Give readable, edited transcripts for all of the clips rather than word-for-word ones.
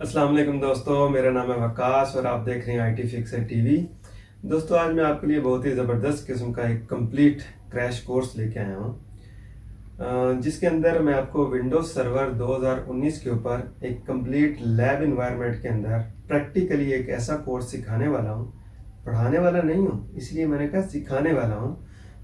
अस्सलाम वालेकुम दोस्तों, मेरा नाम है वकास और आप देख रहे हैं IT फिक्सर टीवी। दोस्तों, आज मैं आपके लिए बहुत ही ज़बरदस्त किस्म का एक कंप्लीट क्रैश कोर्स लेके आया हूँ, जिसके अंदर मैं आपको विंडोज सर्वर 2019 के ऊपर एक कंप्लीट लैब इन्वायरमेंट के अंदर प्रैक्टिकली एक ऐसा कोर्स सिखाने वाला हूँ। पढ़ाने वाला नहीं हूँ, इसलिए मैंने कहा सिखाने वाला हूँ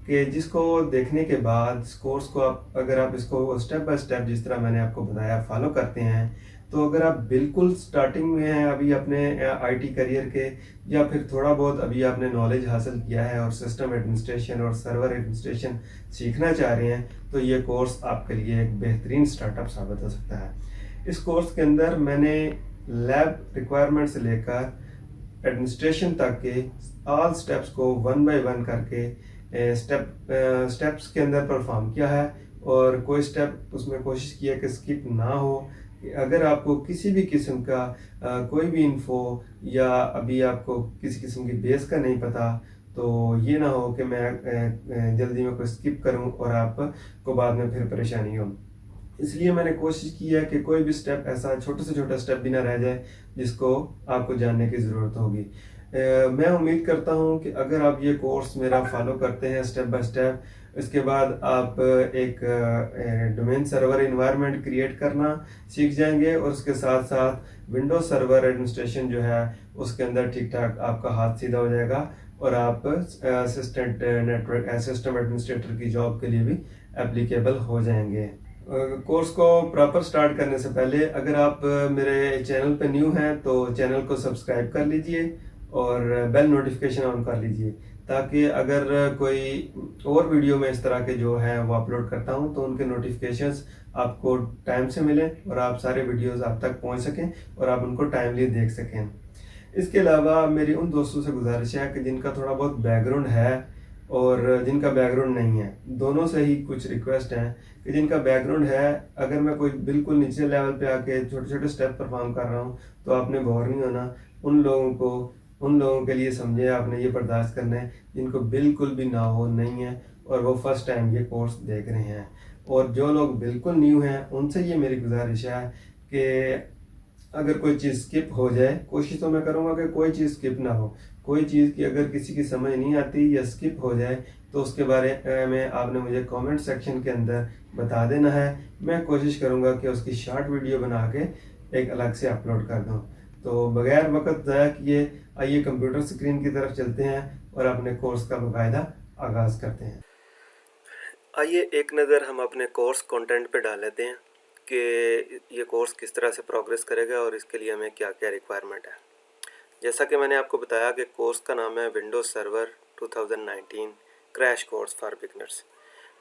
कि जिसको देखने के बाद इस कोर्स को अगर आप इसको स्टेप बाय स्टेप जिस तरह मैंने आपको बताया फॉलो करते हैं, तो अगर आप बिल्कुल स्टार्टिंग में हैं अभी अपने IT करियर के, या फिर थोड़ा बहुत अभी आपने नॉलेज हासिल किया है और सिस्टम एडमिनिस्ट्रेशन और सर्वर एडमिनिस्ट्रेशन सीखना चाह रहे हैं, तो ये कोर्स आपके लिए एक बेहतरीन स्टार्टअप साबित हो सकता है। इस कोर्स के अंदर मैंने लैब रिक्वायरमेंट से लेकर एडमिनिस्ट्रेशन तक के ऑल स्टेप्स को वन बाय वन करके स्टेप्स के अंदर परफॉर्म किया है, और कोई स्टेप उसमें कोशिश की है कि स्किप ना हो। अगर आपको किसी भी किस्म का कोई भी इन्फो या अभी आपको किसी किस्म की बेस का नहीं पता, तो ये ना हो कि मैं जल्दी में कोई स्किप करूं और आपको बाद में फिर परेशानी हो। इसलिए मैंने कोशिश की है कि कोई भी स्टेप ऐसा छोटे से छोटा स्टेप भी ना रह जाए जिसको आपको जानने की ज़रूरत होगी। मैं उम्मीद करता हूं कि अगर आप ये कोर्स मेरा फॉलो करते हैं स्टेप बाय स्टेप, इसके बाद आप एक डोमेन सर्वर इन्वायरमेंट क्रिएट करना सीख जाएंगे, और उसके साथ साथ विंडोज सर्वर एडमिनिस्ट्रेशन जो है उसके अंदर ठीक ठाक आपका हाथ सीधा हो जाएगा, और आप असिस्टेंट नेटवर्क सिस्टम एडमिनिस्ट्रेटर की जॉब के लिए भी एप्लीकेबल हो जाएंगे। कोर्स को प्रॉपर स्टार्ट करने से पहले अगर आप मेरे चैनल पे न्यू हैं तो चैनल को सब्सक्राइब कर लीजिए और बेल नोटिफिकेशन ऑन कर लीजिए, ताकि अगर कोई और वीडियो में इस तरह के जो है वो अपलोड करता हूं तो उनके नोटिफिकेशंस आपको टाइम से मिलें और आप सारे वीडियोस आप तक पहुंच सकें और आप उनको टाइमली देख सकें। इसके अलावा मेरी उन दोस्तों से गुजारिश है कि जिनका थोड़ा बहुत बैकग्राउंड है और जिनका बैकग्राउंड नहीं है, दोनों से ही कुछ रिक्वेस्ट हैं कि जिनका बैकग्राउंड है, अगर मैं कोई बिल्कुल नीचे लेवल पे आके छोटे छोटे स्टेप परफॉर्म कर रहा हूँ तो आपने बोर नहीं होना। उन लोगों के लिए समझे आपने ये बर्दाश्त करना है जिनको बिल्कुल भी ना हो नहीं है और वो फर्स्ट टाइम ये कोर्स देख रहे हैं। और जो लोग बिल्कुल न्यू हैं उनसे ये मेरी गुजारिश है कि अगर कोई चीज़ स्किप हो जाए, कोशिश तो मैं करूँगा कि कोई चीज़ स्किप ना हो। कोई चीज़ की अगर किसी की समझ नहीं आती या स्किप हो जाए तो उसके बारे में आपने मुझे कमेंट सेक्शन के अंदर बता देना है। मैं कोशिश करूँगा कि उसकी शॉर्ट वीडियो बना के एक अलग से अपलोड कर दूँ। तो बगैर वक्त ज़ाया किए आइए कंप्यूटर स्क्रीन की तरफ चलते हैं और अपने कोर्स का बाकायदा आगाज़ करते हैं। आइए एक नज़र हम अपने कोर्स कंटेंट पे डाल लेते हैं कि ये कोर्स किस तरह से प्रोग्रेस करेगा और इसके लिए हमें क्या क्या रिक्वायरमेंट है। जैसा कि मैंने आपको बताया कि कोर्स का नाम है Windows server 2019 crash course for beginners.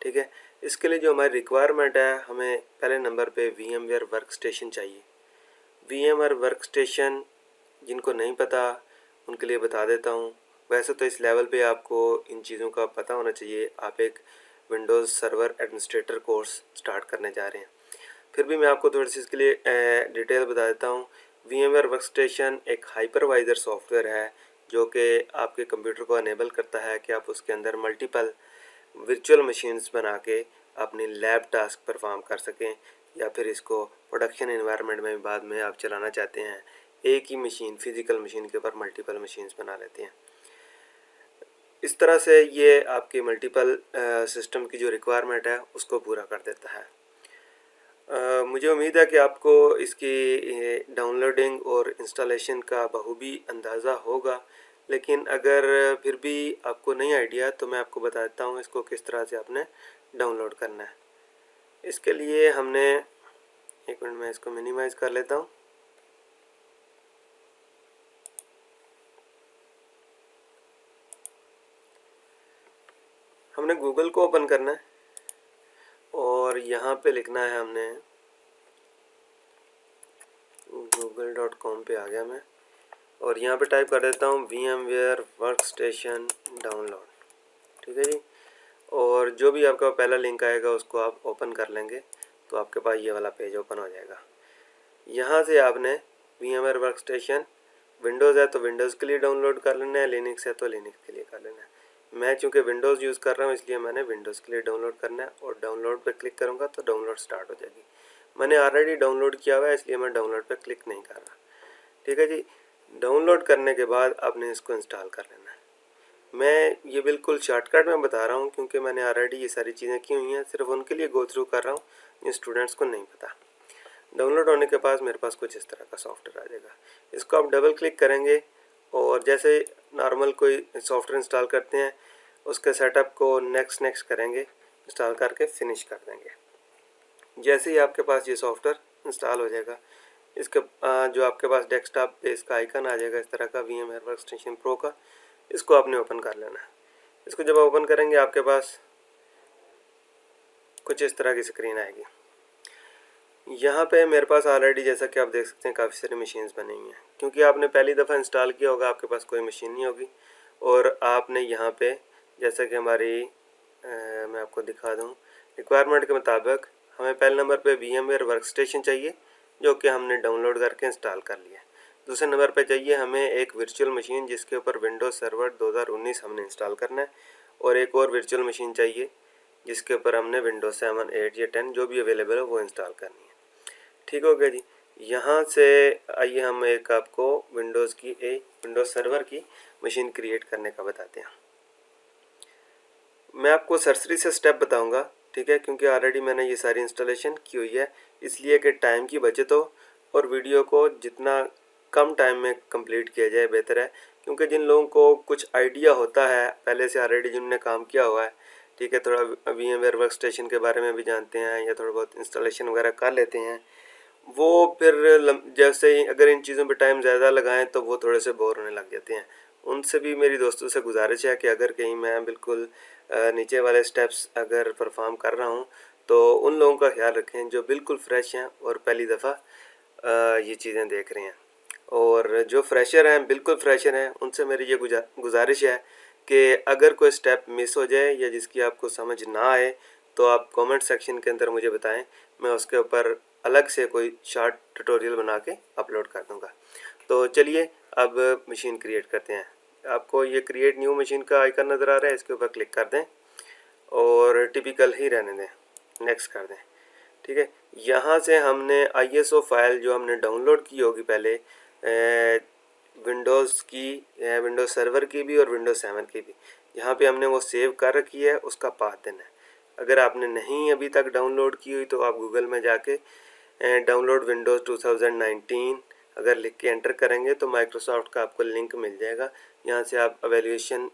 ठीक है, इसके लिए जो हमारी रिक्वायरमेंट है, हमें पहले नंबर पे VMware वर्क स्टेशन चाहिए। VMware वर्क स्टेशन जिनको नहीं पता उनके लिए बता देता हूँ। वैसे तो इस लेवल पे आपको इन चीज़ों का पता होना चाहिए, आप एक Windows server administrator course start करने जा रहे हैं। फिर भी मैं आपको थोड़ी सी इसके लिए डिटेल बता देता हूँ। VMware वर्कस्टेशन एक हाइपरवाइज़र सॉफ्टवेयर है जो कि आपके कंप्यूटर को अनेबल करता है कि आप उसके अंदर मल्टीपल वर्चुअल मशीन्स बना के अपनी लैब टास्क परफॉर्म कर सकें, या फिर इसको प्रोडक्शन इन्वायरमेंट में बाद में आप चलाना चाहते हैं, एक ही मशीन फिजिकल मशीन के ऊपर मल्टीपल मशीन्स बना लेते हैं। इस तरह से ये आपकी मल्टीपल सिस्टम की जो रिक्वायरमेंट है उसको पूरा कर देता है। मुझे उम्मीद है कि आपको इसकी डाउनलोडिंग और इंस्टॉलेशन का बखूबी अंदाज़ा होगा, लेकिन अगर फिर भी आपको नहीं आइडिया तो मैं आपको बता देता हूँ इसको किस तरह से आपने डाउनलोड करना है। इसके लिए हमने, एक मिनट मैं इसको मिनिमाइज़ कर लेता हूँ। हमने गूगल को ओपन करना है और यहाँ पे लिखना है, हमने google.com पे आ गया मैं, और यहाँ पे टाइप कर देता हूँ VMware वर्कस्टेशन डाउनलोड। ठीक है जी, और जो भी आपका पहला लिंक आएगा उसको आप ओपन कर लेंगे तो आपके पास ये वाला पेज ओपन हो जाएगा। यहाँ से आपने VMware वर्कस्टेशन, विंडोज़ है तो विंडोज़ के लिए डाउनलोड कर लेना है, लिनक्स है तो लिनक्स के लिए कर लेना है। मैं चूँकि विंडोज़ यूज़ कर रहा हूँ इसलिए मैंने विंडोज़ के लिए डाउनलोड करना है, और डाउनलोड पे क्लिक करूँगा तो डाउनलोड स्टार्ट हो जाएगी। मैंने ऑलरेडी डाउनलोड किया हुआ है इसलिए मैं डाउनलोड पे क्लिक नहीं कर रहा। ठीक है जी। डाउनलोड करने के बाद आपने इसको इंस्टॉल कर लेना है। मैं ये बिल्कुल शॉर्टकट में बता रहा हूँ क्योंकि मैंने ऑलरेडी ये सारी चीज़ें की हुई हैं, सिर्फ उनके लिए गो थ्रू कर रहा हूँ जिन स्टूडेंट्स को नहीं पता। डाउनलोड होने के बाद मेरे पास कुछ इस तरह का सॉफ्टवेयर आ जाएगा। इसको आप डबल क्लिक करेंगे और जैसे नॉर्मल कोई सॉफ्टवेयर इंस्टॉल करते हैं उसके सेटअप को नेक्स्ट नेक्स्ट करेंगे, इंस्टॉल करके फिनिश कर देंगे। जैसे ही आपके पास ये सॉफ्टवेयर इंस्टॉल हो जाएगा, इसके जो आपके पास डेस्कटॉप पे इसका आइकन आ जाएगा इस तरह का VMware वर्कस्टेशन प्रो का, इसको आपने ओपन कर लेना है। इसको जब ओपन करेंगे आपके पास कुछ इस तरह की स्क्रीन आएगी। यहाँ पे मेरे पास ऑलरेडी जैसा कि आप देख सकते हैं काफ़ी सारी मशीन्स बनी हुई हैं। क्योंकि आपने पहली दफ़ा इंस्टॉल किया होगा, आपके पास कोई मशीन नहीं होगी और आपने यहाँ पे जैसा कि हमारी मैं आपको दिखा दूँ, रिक्वायरमेंट के मुताबिक हमें पहले नंबर पे VMware वर्कस्टेशन चाहिए जो कि हमने डाउनलोड करके इंस्टॉल कर लिया। दूसरे नंबर पे चाहिए हमें एक वर्चुअल मशीन जिसके ऊपर विंडोज़ सर्वर 2019 हमने इंस्टॉल करना है, और एक और वर्चुअल मशीन चाहिए जिसके ऊपर हमने विंडोज़ 7, 8 या 10 जो भी अवेलेबल है वो इंस्टॉल करनी है। ठीक हो गया जी। यहाँ से आइए हम एक आपको विंडोज़ सर्वर की मशीन क्रिएट करने का बताते हैं। मैं आपको सरसरी से स्टेप बताऊंगा, ठीक है, क्योंकि ऑलरेडी मैंने ये सारी इंस्टॉलेशन की हुई है, इसलिए कि टाइम की बचत हो और वीडियो को जितना कम टाइम में कंप्लीट किया जाए बेहतर है। क्योंकि जिन लोगों को कुछ आइडिया होता है पहले से ऑलरेडी जिन्होंने काम किया हुआ है, ठीक है, थोड़ा VMware वर्कस्टेशन के बारे में भी जानते हैं या थोड़ा बहुत इंस्टॉलेशन वगैरह कर लेते हैं, वो फिर जैसे ही अगर इन चीज़ों पे टाइम ज़्यादा लगाएं तो वो थोड़े से बोर होने लग जाते हैं। उनसे भी मेरी दोस्तों से गुजारिश है कि अगर कहीं मैं बिल्कुल नीचे वाले स्टेप्स अगर परफॉर्म कर रहा हूँ तो उन लोगों का ख्याल रखें जो बिल्कुल फ्रेश हैं और पहली दफ़ा ये चीज़ें देख रहे हैं। और जो फ्रेशर हैं, बिल्कुल फ्रेशर हैं, उनसे मेरी ये गुजारिश है कि अगर कोई स्टेप मिस हो जाए या जिसकी आपको समझ ना आए तो आप कमेंट सेक्शन के अंदर मुझे बताएं, मैं उसके ऊपर अलग से कोई शॉर्ट ट्यूटोरियल बना के अपलोड कर दूंगा। तो चलिए अब मशीन क्रिएट करते हैं। आपको ये क्रिएट न्यू मशीन का आइकन नज़र आ रहा है, इसके ऊपर क्लिक कर दें और टिपिकल ही रहने दें, नेक्स्ट कर दें। ठीक है, यहाँ से हमने ISO फाइल जो हमने डाउनलोड की होगी पहले विंडोज़ की, विंडोज़ सर्वर की भी और विंडोज़ 7 की भी, यहाँ पे हमने वो सेव कर रखी है, उसका पाथ देना है। अगर आपने नहीं अभी तक डाउनलोड की हुई तो आप गूगल में जाके डाउनलोड विंडोज़ 2019 अगर लिख के एंटर करेंगे तो माइक्रोसॉफ्ट का आपको लिंक मिल जाएगा। यहाँ से आप एवेल्यूएशन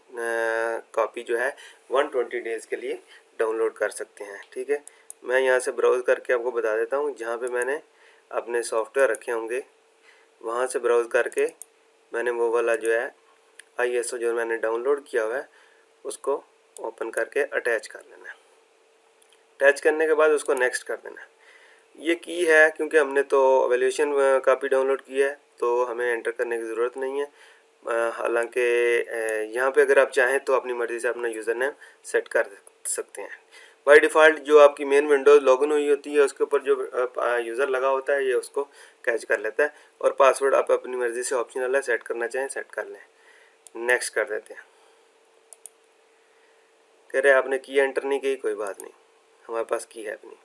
कॉपी जो है 120 डेज़ के लिए डाउनलोड कर सकते हैं। ठीक है, मैं यहाँ से ब्राउज़ करके आपको बता देता हूँ, जहाँ पे मैंने अपने सॉफ्टवेयर रखे होंगे वहाँ से ब्राउज़ करके मैंने वो वाला जो है ISO जो मैंने डाउनलोड किया हुआ है उसको ओपन करके अटैच कर लेना है। अटैच करने के बाद उसको नेक्स्ट कर देना है। ये की है क्योंकि हमने तो एवेल्यूएशन कॉपी डाउनलोड की है तो हमें एंटर करने की ज़रूरत नहीं है। हालांकि यहाँ पे अगर आप चाहें तो अपनी मर्ज़ी से अपना यूज़र नेम सेट कर सकते हैं। बाय डिफ़ॉल्ट जो आपकी मेन विंडोज़ लॉगिन हुई होती है उसके ऊपर जो यूज़र लगा होता है ये उसको कैच कर लेता है, और पासवर्ड आप अपनी मर्ज़ी से ऑप्शनल है, सेट करना चाहें सेट कर लें। नेक्स्ट कर देते हैं। कह रहे आपने की एंटर नहीं की, कोई बात नहीं, हमारे पास की है भी नहीं।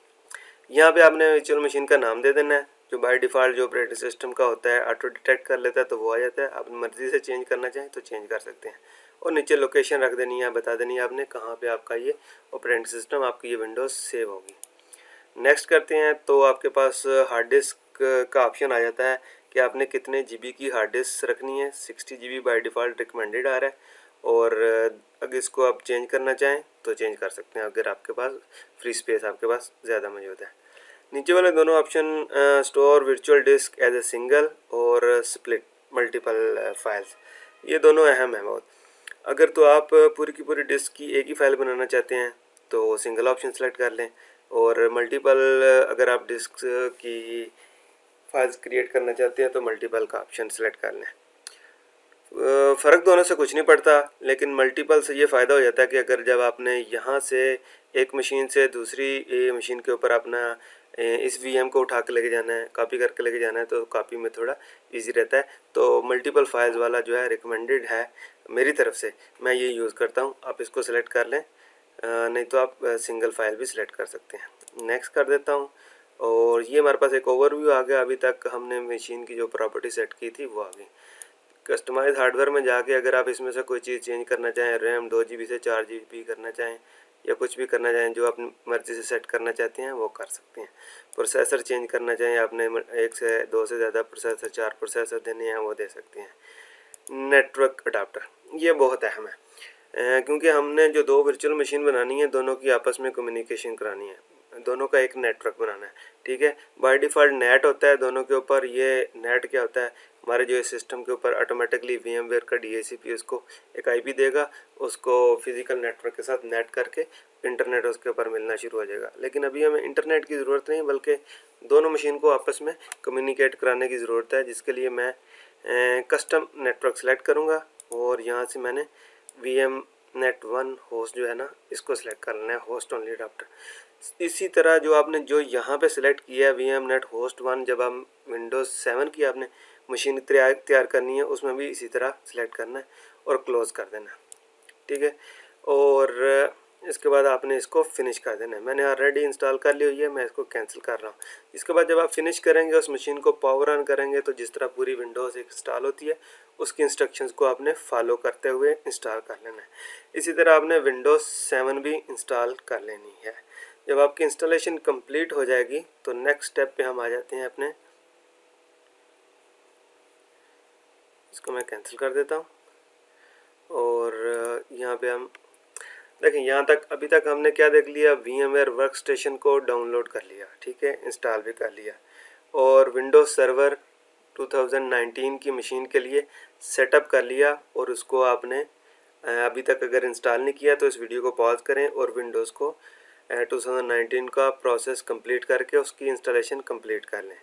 यहाँ पे आपने वर्चुअल मशीन का नाम दे देना है, जो बाय डिफ़ॉल्ट जो ऑपरेटिंग सिस्टम का होता है ऑटो डिटेक्ट कर लेता है तो वो आ जाता है। आप मर्ज़ी से चेंज करना चाहें तो चेंज कर सकते हैं, और नीचे लोकेशन रख देनी है, बता देनी है आपने कहाँ पे आपका ये ऑपरेटिंग सिस्टम, आपकी ये विंडोज़ सेव होगी। नेक्स्ट करते हैं तो आपके पास हार्ड डिस्क का ऑप्शन आ जाता है कि आपने कितने GB की हार्ड डिस्क रखनी है। 60 GB बाय डिफ़ॉल्ट रिकमेंडेड आ रहा है, और अगर इसको आप चेंज करना चाहें तो चेंज कर सकते हैं अगर आपके पास फ्री स्पेस आपके पास ज़्यादा मौजूद है। नीचे वाले दोनों option store virtual disk as a single और स्प्लिट मल्टीपल फाइल्स, ये दोनों अहम हैं बहुत। अगर तो आप पूरी की पूरी डिस्क की एक ही फाइल बनाना चाहते हैं तो सिंगल ऑप्शन सेलेक्ट कर लें, और मल्टीपल अगर आप डिस्क की फाइल्स क्रिएट करना चाहते हैं तो मल्टीपल का ऑप्शन सेलेक्ट कर लें। फ़र्क दोनों से कुछ नहीं पड़ता, लेकिन मल्टीपल से ये फ़ायदा हो जाता है कि अगर जब आपने यहाँ से एक मशीन से दूसरी मशीन के ऊपर अपना इस VM को उठा के लेके जाना है, कॉपी करके लेके जाना है, तो कॉपी में थोड़ा इजी रहता है। तो मल्टीपल फाइल्स वाला जो है रिकमेंडेड है मेरी तरफ से, मैं ये यूज़ करता हूँ। आप इसको सेलेक्ट कर लें, नहीं तो आप सिंगल फाइल भी सिलेक्ट कर सकते हैं। नेक्स्ट कर देता हूँ और ये हमारे पास एक ओवरव्यू आ गया। अभी तक हमने मशीन की जो प्रॉपर्टी सेट की थी वो आ गई। कस्टमाइज हार्डवेयर में जाके अगर आप इसमें से कोई चीज़ चेंज करना चाहें, रैम 2 GB से 4 GB करना चाहें या कुछ भी करना चाहें जो अपनी मर्ज़ी से सेट करना चाहते हैं वो कर सकते हैं। प्रोसेसर चेंज करना चाहें, आपने 1 से 2 से ज़्यादा प्रोसेसर, 4 प्रोसेसर देने हैं वो दे सकते हैं। नेटवर्क अडाप्टर ये बहुत अहम है क्योंकि हमने जो 2 वर्चुअल मशीन बनानी है, दोनों की आपस में कम्युनिकेशन करानी है, दोनों का एक नेटवर्क बनाना है। ठीक है, बाय डिफ़ॉल्ट नेट होता है दोनों के ऊपर। ये नेट क्या होता है, हमारे जो सिस्टम के ऊपर ऑटोमेटिकली VMware का DHCP उसको एक IP देगा, उसको फिजिकल नेटवर्क के साथ नेट करके इंटरनेट उसके ऊपर मिलना शुरू हो जाएगा। लेकिन अभी हमें इंटरनेट की ज़रूरत नहीं, बल्कि दोनों मशीन को आपस में कम्युनिकेट कराने की ज़रूरत है, जिसके लिए मैं कस्टम नेटवर्क सेलेक्ट करूँगा और यहाँ से मैंने VMnet1 होस्ट जो है ना इसको सिलेक्ट कर लेना है, होस्ट ओनली अडाप्टर। इसी तरह जो आपने जो यहाँ पे सिलेक्ट किया है VMnet होस्ट 1, जब हम विंडोज़ 7 की आपने मशीन तैयार करनी है उसमें भी इसी तरह सिलेक्ट करना है और क्लोज़ कर देना है। ठीक है, और इसके बाद आपने इसको फिनिश कर देना है। मैंने ऑलरेडी इंस्टॉल कर ली हुई है, मैं इसको कैंसिल कर रहा हूँ। इसके बाद जब आप फिनिश करेंगे, उस मशीन को पावर ऑन करेंगे, तो जिस तरह पूरी विंडोज़ इंस्टॉल होती है उसकी इंस्ट्रक्शंस को आपने फॉलो करते हुए इंस्टॉल कर लेना है। इसी तरह आपने विंडोज़ 7 भी इंस्टॉल कर लेनी है। जब आपकी इंस्टॉलेशन कंप्लीट हो जाएगी तो नेक्स्ट स्टेप पे हम आ जाते हैं अपने। इसको मैं कैंसिल कर देता हूँ और यहाँ पे हम देखें, यहाँ तक अभी तक हमने क्या देख लिया, VMware वर्कस्टेशन को डाउनलोड कर लिया, ठीक है, इंस्टॉल भी कर लिया, और विंडोज़ सर्वर 2019 की मशीन के लिए सेटअप कर लिया। और उसको आपने अभी तक अगर इंस्टॉल नहीं किया तो इस वीडियो को पॉज करें और विंडोज़ को 2019 का प्रोसेस कंप्लीट करके उसकी इंस्टॉलेशन कंप्लीट कर लें।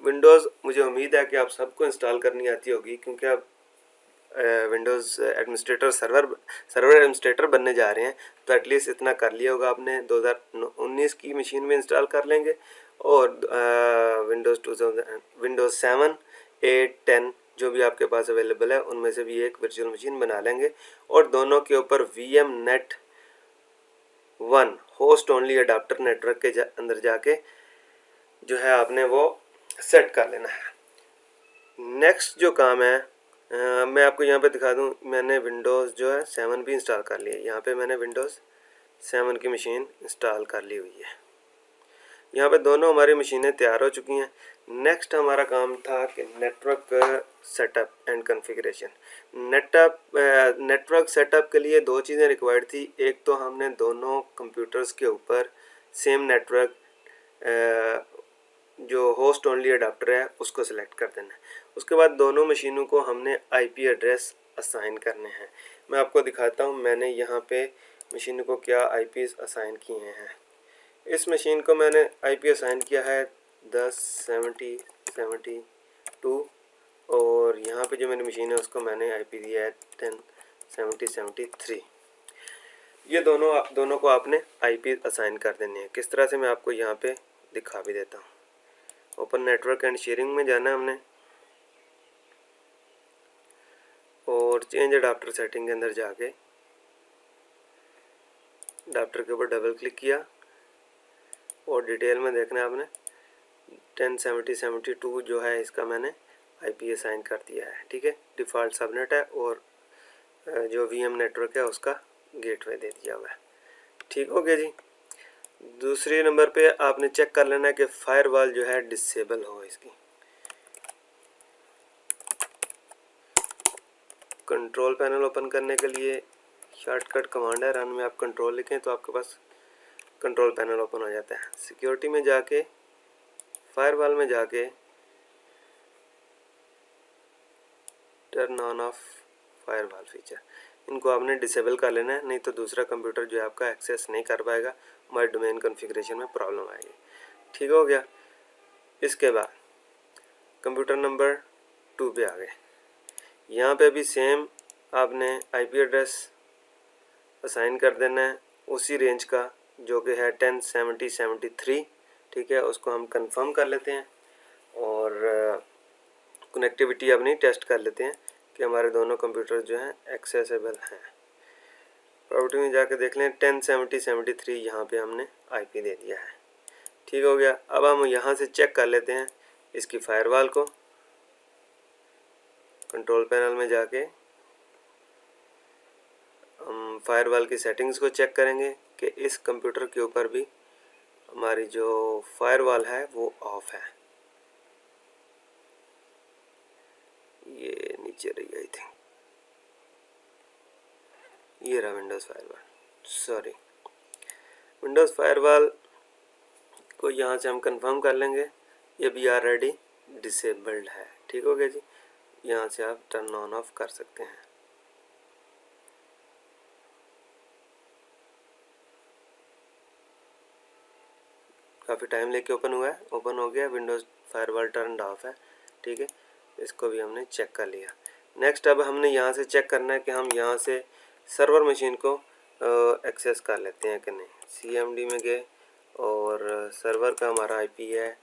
विंडोज़ मुझे उम्मीद है कि आप सबको इंस्टॉल करनी आती होगी, क्योंकि आप विंडोज़ एडमिनिस्ट्रेटर सर्वर एडमिनिस्ट्रेटर बनने जा रहे हैं, तो एटलीस्ट इतना कर लिया होगा आपने। 2019 की मशीन में इंस्टॉल कर लेंगे और विंडोज़ 7, 8, 10 जो भी आपके पास अवेलेबल है उनमें से भी एक वर्चुअल मशीन बना लेंगे और दोनों के ऊपर VMnet1 host only adapter network के अंदर जाके जो है आपने वो सेट कर लेना है। नेक्स्ट जो काम है मैं आपको यहाँ पे दिखा दूँ, मैंने विंडोज़ जो है 7 भी इंस्टॉल कर लिया है। यहाँ पे मैंने विंडोज़ 7 की मशीन इंस्टॉल कर ली हुई है। यहाँ पे दोनों हमारी मशीनें तैयार हो चुकी हैं। नेक्स्ट हमारा काम था कि network setup and configuration. Network setup के लिए 2 चीज़ें रिक्वायर्ड थी। एक तो हमने दोनों कंप्यूटर्स के ऊपर सेम नेटवर्क जो होस्ट ओनली अडाप्टर है उसको सिलेक्ट कर देना है। उसके बाद दोनों मशीनों को हमने IP एड्रेस असाइन करने हैं। मैं आपको दिखाता हूँ मैंने यहाँ पे मशीनों को क्या IPs असाइन किए हैं। इस मशीन को मैंने IP असाइन किया है 107072 और यहाँ पे जो मेरी मशीन है उसको मैंने IP दिया है 107073। ये दोनों को आपने IP असाइन कर देने हैं। किस तरह से मैं आपको यहाँ पे दिखा भी देता हूँ। ओपन नेटवर्क एंड शेयरिंग में जाना है हमने और चेंज अडाप्टर सेटिंग के अंदर जाके अडाप्टर के ऊपर डबल क्लिक किया और डिटेल में देखना है आपने 107072 जो है इसका मैंने IP असाइन कर दिया है। ठीक है, डिफ़ॉल्ट सबनेट है और जो VM नेटवर्क है उसका गेटवे दे दिया हुआ है। ठीक हो गया जी। दूसरे नंबर पे आपने चेक कर लेना है कि फायरवॉल जो है डिसेबल हो। इसकी कंट्रोल पैनल ओपन करने के लिए शॉर्टकट कमांड है, रन में आप कंट्रोल लिखें तो आपके पास कंट्रोल पैनल ओपन हो जाता है। सिक्योरिटी में जाके फायरवॉल में जाके turn on off firewall feature, इनको आपने डिसेबल कर लेना है, नहीं तो दूसरा कंप्यूटर जो है आपका एक्सेस नहीं कर पाएगा, माई डोमेन कॉन्फ़िगरेशन में प्रॉब्लम आएगी। ठीक हो गया। इसके बाद कंप्यूटर नंबर 2 पे आ गए। यहाँ पे भी सेम आपने IP एड्रेस असाइन कर देना है उसी रेंज का जो कि है 107073। ठीक है, उसको हम कंफर्म कर लेते हैं और कनेक्टिविटी अपनी टेस्ट कर लेते हैं कि हमारे दोनों कंप्यूटर जो हैं एक्सेसिबल हैं। प्रॉपर्टी में जाकर देख लें 107073 यहाँ पे हमने IP दे दिया है। ठीक हो गया। अब हम यहाँ से चेक कर लेते हैं इसकी फायरवॉल को। कंट्रोल पैनल में जाके हम फायरवॉल की सेटिंग्स को चेक करेंगे कि इस कंप्यूटर के ऊपर भी हमारी जो फायरवॉल है वो ऑफ है। ये नीचे रही आई थिंक, ये रहा Windows firewall, sorry Windows firewall को यहाँ से हम कंफर्म कर लेंगे, ये भी ऑलरेडी डिसेबल्ड है। ठीक हो गया जी। यहाँ से आप टर्न ऑन ऑफ कर सकते हैं। काफ़ी टाइम लेके ओपन हुआ है, ओपन हो गया, विंडोज़ फायरवॉल टर्न ऑफ है। ठीक है, इसको भी हमने चेक कर लिया। नेक्स्ट अब हमने यहाँ से चेक करना है कि हम यहाँ से सर्वर मशीन को एक्सेस कर लेते हैं कि नहीं। CMD में गए और सर्वर का हमारा IP है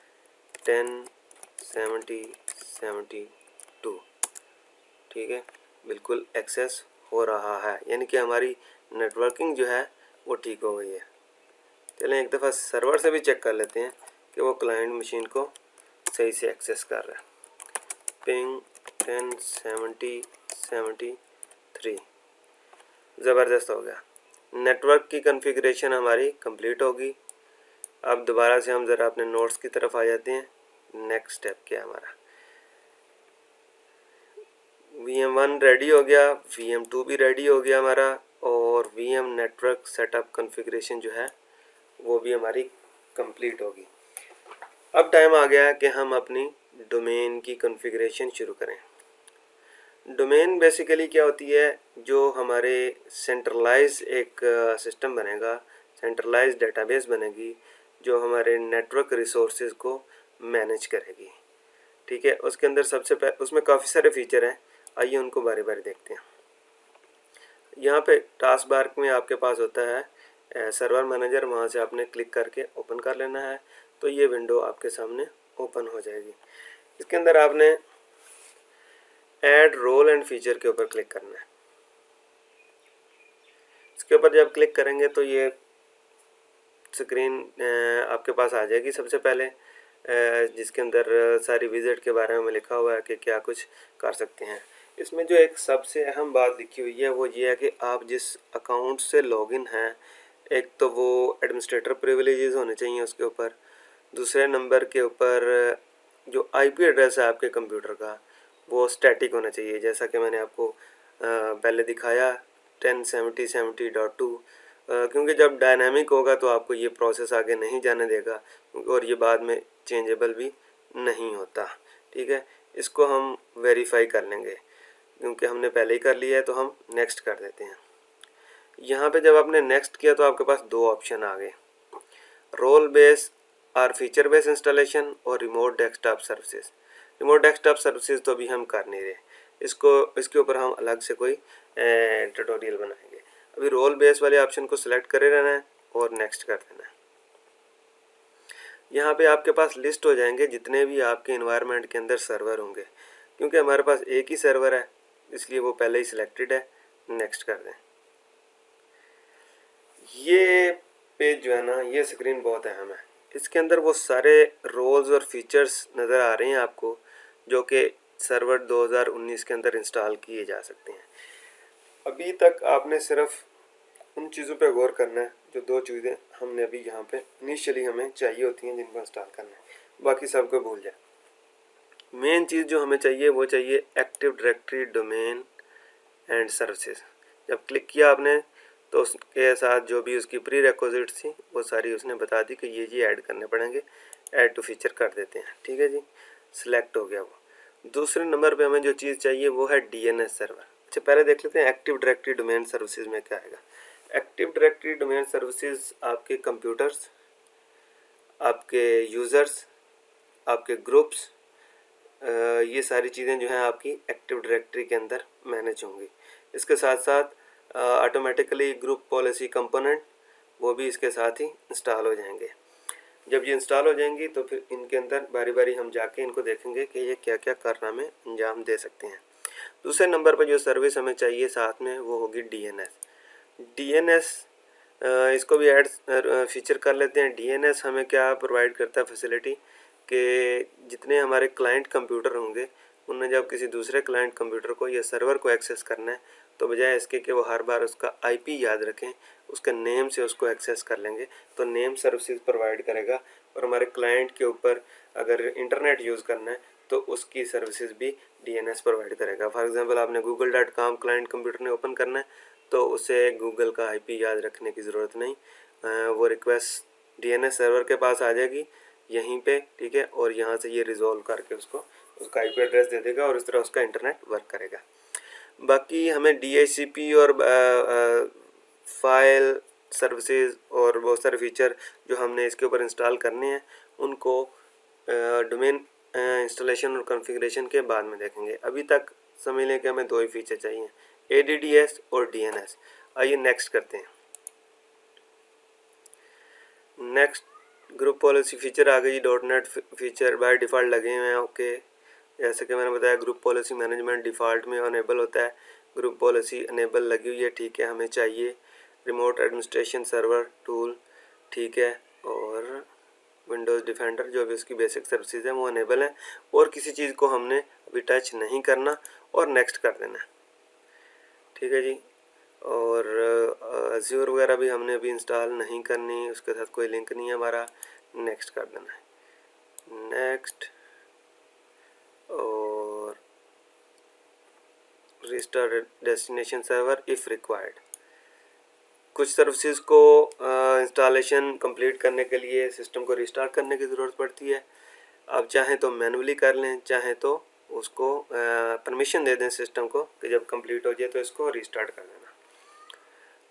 107072। ठीक है, बिल्कुल एक्सेस हो रहा है, यानी कि हमारी नेटवर्किंग जो है वो ठीक हो गई है। चलें एक दफ़ा सर्वर से भी चेक कर लेते हैं कि वो क्लाइंट मशीन को सही से एक्सेस कर रहा है। पिंग 107073, ज़बरदस्त हो गया। नेटवर्क की कॉन्फ़िगरेशन हमारी कंप्लीट होगी। अब दोबारा से हम ज़रा अपने नोट्स की तरफ आ जाते हैं। नेक्स्ट स्टेप क्या है हमारा, VM1 रेडी हो गया, VM2 भी रेडी हो गया हमारा, और VM नेटवर्क सेटअप कॉन्फ़िगरेशन जो है वो भी हमारी कंप्लीट होगी। अब टाइम आ गया है कि हम अपनी डोमेन की कॉन्फ़िगरेशन शुरू करें। डोमेन बेसिकली क्या होती है, जो हमारे सेंट्रलाइज एक सिस्टम बनेगा, सेंट्रलाइज डेटाबेस बनेगी जो हमारे नेटवर्क रिसोर्सेज को मैनेज करेगी। ठीक है, उसके अंदर सबसे पहले उसमें काफ़ी सारे फीचर हैं, आइए उनको बारी बारी देखते हैं। यहाँ पे टास्क बार में आपके पास होता है सर्वर मैनेजर, वहाँ से आपने क्लिक करके ओपन कर लेना है, तो ये विंडो आपके सामने ओपन हो जाएगी। इसके अंदर आपने ऐड रोल एंड फीचर के ऊपर क्लिक करना है। इसके ऊपर जब क्लिक करेंगे तो ये स्क्रीन आपके पास आ जाएगी सबसे पहले, जिसके अंदर सारी विजिट के बारे में लिखा हुआ है कि क्या कुछ कर सकते हैं। इसमें जो एक सबसे अहम बात लिखी हुई है वो ये है कि आप जिस अकाउंट से लॉगिन हैं, एक तो वो एडमिनिस्ट्रेटर प्रिविलेजेस होने चाहिए उसके ऊपर, दूसरे नंबर के ऊपर जो IP एड्रेस है आपके कंप्यूटर का वो स्टैटिक होना चाहिए, जैसा कि मैंने आपको पहले दिखाया 107070.2, क्योंकि जब डायनामिक होगा तो आपको ये प्रोसेस आगे नहीं जाने देगा और ये बाद में चेंजेबल भी नहीं होता। ठीक है, इसको हम वेरीफाई कर लेंगे, क्योंकि हमने पहले ही कर लिया है तो हम नेक्स्ट कर देते हैं। यहाँ पे जब आपने नेक्स्ट किया तो आपके पास दो ऑप्शन आ गए, रोल बेस और फीचर बेस इंस्टॉलेशन और remote desktop services. Remote desktop services तो अभी हम कर नहीं रहे, इसके ऊपर हम अलग से कोई ट्यूटोरियल बनाएंगे। अभी रोल बेस वाले ऑप्शन को सिलेक्ट करे रहना है और नेक्स्ट कर देना है। यहाँ पे आपके पास लिस्ट हो जाएंगे जितने भी आपके इन्वायरमेंट के अंदर सर्वर होंगे, क्योंकि हमारे पास एक ही सर्वर है इसलिए वो पहले ही सिलेक्टेड है। नेक्स्ट कर दें। ये पेज जो है ना, ये स्क्रीन बहुत अहम है। इसके अंदर वो सारे रोल्स और फीचर्स नज़र आ रहे हैं आपको जो कि सर्वर 2019 के अंदर इंस्टॉल किए जा सकते हैं। अभी तक आपने सिर्फ उन चीज़ों पे गौर करना है जो दो चीज़ें हमने अभी यहाँ पे इनिशियली हमें चाहिए होती हैं जिनको इंस्टॉल करना है, बाकी सबको भूल जाए। मेन चीज़ जो हमें चाहिए वो चाहिए active directory domain and services. जब क्लिक किया आपने तो उसके साथ जो भी उसकी प्री रिक्विजिट्स थी वो सारी उसने बता दी कि ये ऐड करने पड़ेंगे। ऐड टू फीचर कर देते हैं। ठीक है जी, सिलेक्ट हो गया वो। दूसरे नंबर पे हमें जो चीज़ चाहिए वो है DNS सर्वर। अच्छा, पहले देख लेते हैं एक्टिव डायरेक्टरी डोमेन सर्विसेज में क्या आएगा। एक्टिव डायरेक्टरी डोमेन सर्विसेज आपके कंप्यूटर्स, आपके यूज़र्स, आपके ग्रुप्स, ये सारी चीज़ें जो हैं आपकी एक्टिव डायरेक्टरी के अंदर मैनेज होंगी। इसके साथ साथ ऑटोमेटिकली ग्रुप पॉलिसी कंपोनेंट वो भी इसके साथ ही इंस्टॉल हो जाएंगे। जब ये इंस्टॉल हो जाएंगी तो फिर इनके अंदर बारी बारी हम जाके इनको देखेंगे कि ये क्या क्या कारनामे अंजाम दे सकते हैं। दूसरे नंबर पर जो सर्विस हमें चाहिए साथ में वो होगी DNS। DNS इसको भी ऐड फीचर कर लेते हैं। DNS हमें क्या प्रोवाइड करता है फैसिलिटी कि जितने हमारे क्लाइंट कंप्यूटर होंगे उनने जब किसी दूसरे क्लाइंट कंप्यूटर को या सर्वर को एक्सेस करना है तो बजाय इसके कि वो हर बार उसका IP याद रखें, उसके नेम से उसको एक्सेस कर लेंगे। तो नेम सर्विसेज प्रोवाइड करेगा और हमारे क्लाइंट के ऊपर अगर इंटरनेट यूज़ करना है तो उसकी सर्विसेज भी DNS प्रोवाइड करेगा। फॉर एग्जांपल आपने google.com क्लाइंट कंप्यूटर ने ओपन करना है तो उसे गूगल का IP याद रखने की ज़रूरत नहीं, वो रिक्वेस्ट DNS सर्वर के पास आ जाएगी यहीं पे, ठीक है, और यहाँ से ये रिजॉल्व करके उसको उसका IP एड्रेस दे देगा और इस तरह उसका इंटरनेट वर्क करेगा। बाकी हमें DHCP और फाइल सर्विसेज और बहुत सारे फीचर जो हमने इसके ऊपर इंस्टॉल करने हैं उनको डोमेन इंस्टॉलेशन और कॉन्फ़िगरेशन के बाद में देखेंगे। अभी तक समझ लें कि हमें दो ही फीचर चाहिए, ADDS और DNS। आइए नेक्स्ट करते हैं। नेक्स्ट ग्रुप पॉलिसी फीचर आ गई। .NET फीचर बाय डिफ़ॉल्ट लगे हुए हैं, ओके। जैसे कि मैंने बताया ग्रुप पॉलिसी मैनेजमेंट डिफ़ॉल्ट में अनेबल होता है, ग्रुप पॉलिसी अनेबल लगी हुई है, ठीक है, हमें चाहिए। रिमोट एडमिनिस्ट्रेशन सर्वर टूल, ठीक है, और विंडोज़ डिफेंडर जो भी उसकी बेसिक सर्विसेज है वो अनेबल है और किसी चीज़ को हमने अभी टच नहीं करना और नेक्स्ट कर देना है, ठीक है जी। और अज्योर वगैरह भी हमने अभी इंस्टॉल नहीं करनी, उसके साथ कोई लिंक नहीं है हमारा, नेक्स्ट कर देना है, नेक्स्ट। और restart destination server if required. कुछ सर्विसेज को इंस्टॉलेशन कंप्लीट करने के लिए सिस्टम को रिस्टार्ट करने की ज़रूरत पड़ती है। आप चाहें तो मैनुअली कर लें, चाहें तो उसको परमिशन दे दें सिस्टम को कि जब कंप्लीट हो जाए तो इसको रिस्टार्ट कर देना।